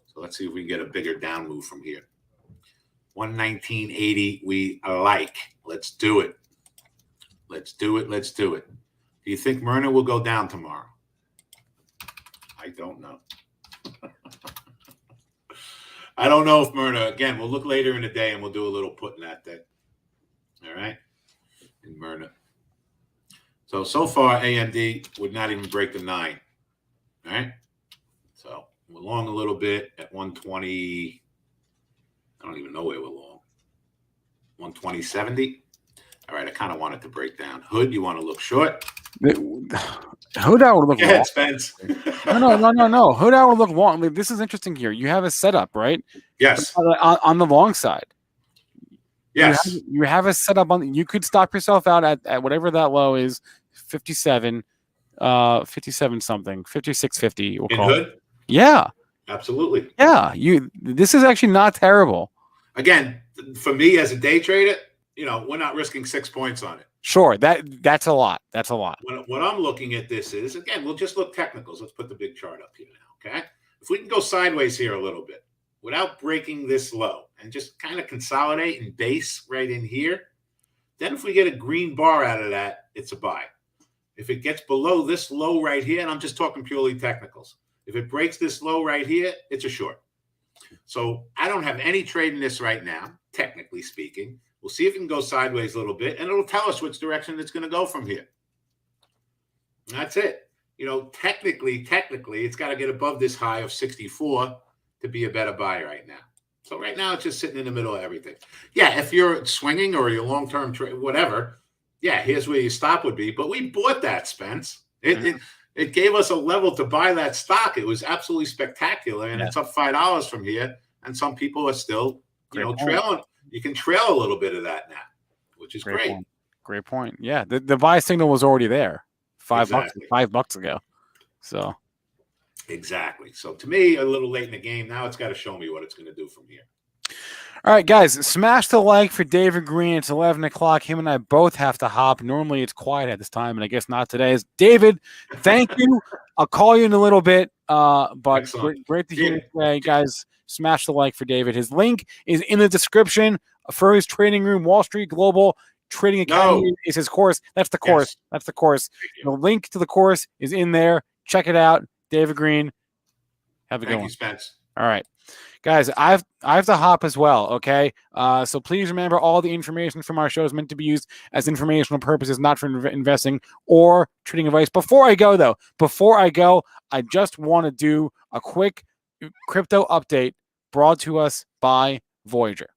So let's see if we can get a bigger down move from here. 119.80 we like. Let's do it. Let's do it. Let's do it. Do you think Myrna will go down tomorrow? I don't know. I don't know if Myrna, again, we'll look later in the day and we'll do a little put in that day. All right? In Myrna. So far, AMD would not even break the 9. All right. So we're long a little bit at 120. I don't even know where we're long. 120.70. All right. I kind of want it to break down. Hood, you want to look short? Hood out would look Go long. ahead, Spence. No. Hood out would look long. Like, this is interesting here. You have a setup, right? Yes. On the long side. Yes. You have a setup on. You could stop yourself out at whatever that low is, 57, 57 something, 56.50. We'll In call Hood? it. Yeah. Absolutely. Yeah. This is actually not terrible. Again, for me as a day trader, we're not risking 6 points on it. Sure. That's a lot. That's a lot. What I'm looking at this is, again, we'll just look technicals. Let's put the big chart up here now, okay? If we can go sideways here a little bit without breaking this low and just kind of consolidate and base right in here, then if we get a green bar out of that, it's a buy. If it gets below this low right here, and I'm just talking purely technicals, if it breaks this low right here, it's a short. So I don't have any trade in this right now, technically speaking. We'll see if it can go sideways a little bit, and it'll tell us which direction it's going to go from here. And that's it. Technically, it's got to get above this high of 64 to be a better buy right now. So right now, it's just sitting in the middle of everything. Yeah, if you're swinging or your long-term trade, whatever, yeah, here's where your stop would be. But we bought that, Spence. It gave us a level to buy that stock. It was absolutely spectacular, and it's up $5 from here. And some people are still, trailing. You can trail a little bit of that now, which is great. Great point. Yeah, the buy signal was already there Exactly. $5 ago. So exactly. So to me, a little late in the game. Now it's got to show me what it's going to do from here. All right, guys, smash the like for David Green. It's 11 o'clock. Him and I both have to hop. Normally it's quiet at this time, and I guess not today. David, thank you. I'll call you in a little bit, but great to hear you today. Guys, smash the like for David. His link is in the description for his trading room. Wall Street Global Trading Academy is his course. That's the course. Yes. That's the course. The link to the course is in there. Check it out. David Green. Have a good one. Thank you, Spence. All right. Guys, I have to hop as well, okay? So please remember, all the information from our show is meant to be used as informational purposes, not for investing or trading advice. Before I go, I just want to do a quick crypto update brought to us by Voyager.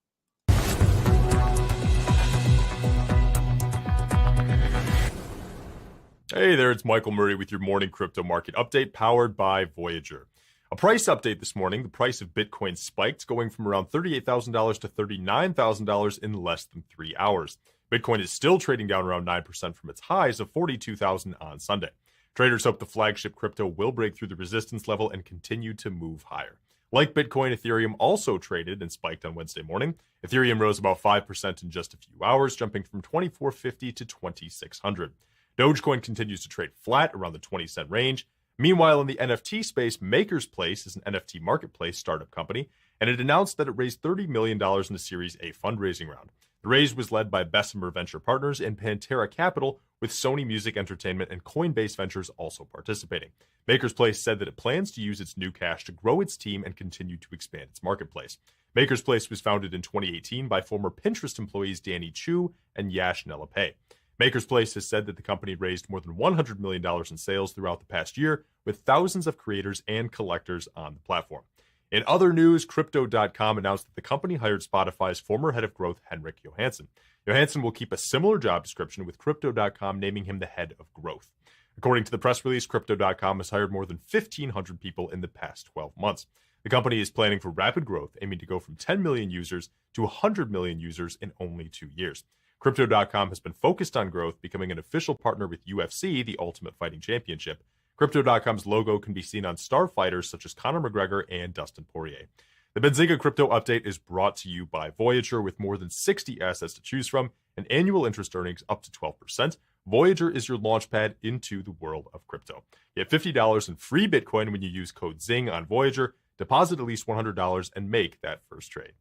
Hey there, it's Michael Murray with your morning crypto market update powered by Voyager. A price update this morning. The price of Bitcoin spiked, going from around $38,000 to $39,000 in less than 3 hours. Bitcoin is still trading down around 9% from its highs of $42,000 on Sunday. Traders hope the flagship crypto will break through the resistance level and continue to move higher. Like Bitcoin, Ethereum also traded and spiked on Wednesday morning. Ethereum rose about 5% in just a few hours, jumping from $2,450 to $2,600. Dogecoin continues to trade flat around the 20-cent range. Meanwhile, in the NFT space, Maker's Place is an NFT marketplace startup company, and it announced that it raised $30 million in a Series A fundraising round. The raise was led by Bessemer Venture Partners and Pantera Capital, with Sony Music Entertainment and Coinbase Ventures also participating. Maker's Place said that it plans to use its new cash to grow its team and continue to expand its marketplace. Maker's Place was founded in 2018 by former Pinterest employees Danny Chu and Yash Nellapay. Maker's Place has said that the company raised more than $100 million in sales throughout the past year, with thousands of creators and collectors on the platform. In other news, Crypto.com announced that the company hired Spotify's former head of growth, Henrik Johansson. Johansson will keep a similar job description, with Crypto.com naming him the head of growth. According to the press release, Crypto.com has hired more than 1,500 people in the past 12 months. The company is planning for rapid growth, aiming to go from 10 million users to 100 million users in only 2 years. Crypto.com has been focused on growth, becoming an official partner with UFC, the Ultimate Fighting Championship. Crypto.com's logo can be seen on star fighters such as Conor McGregor and Dustin Poirier. The Benzinga Crypto Update is brought to you by Voyager. With more than 60 assets to choose from and annual interest earnings up to 12%, Voyager is your launchpad into the world of crypto. Get $50 in free Bitcoin when you use code ZING on Voyager. Deposit at least $100 and make that first trade.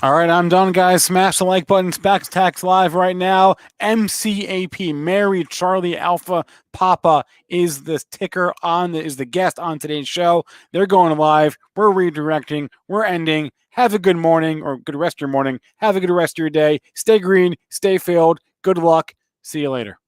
All right, I'm done, guys. Smash the like button. SPAX Tax Live right now. MCAP, Mary Charlie Alpha Papa is the ticker is the guest on today's show. They're going live. We're redirecting. We're ending. Have a good morning or good rest of your morning. Have a good rest of your day. Stay green. Stay filled. Good luck. See you later.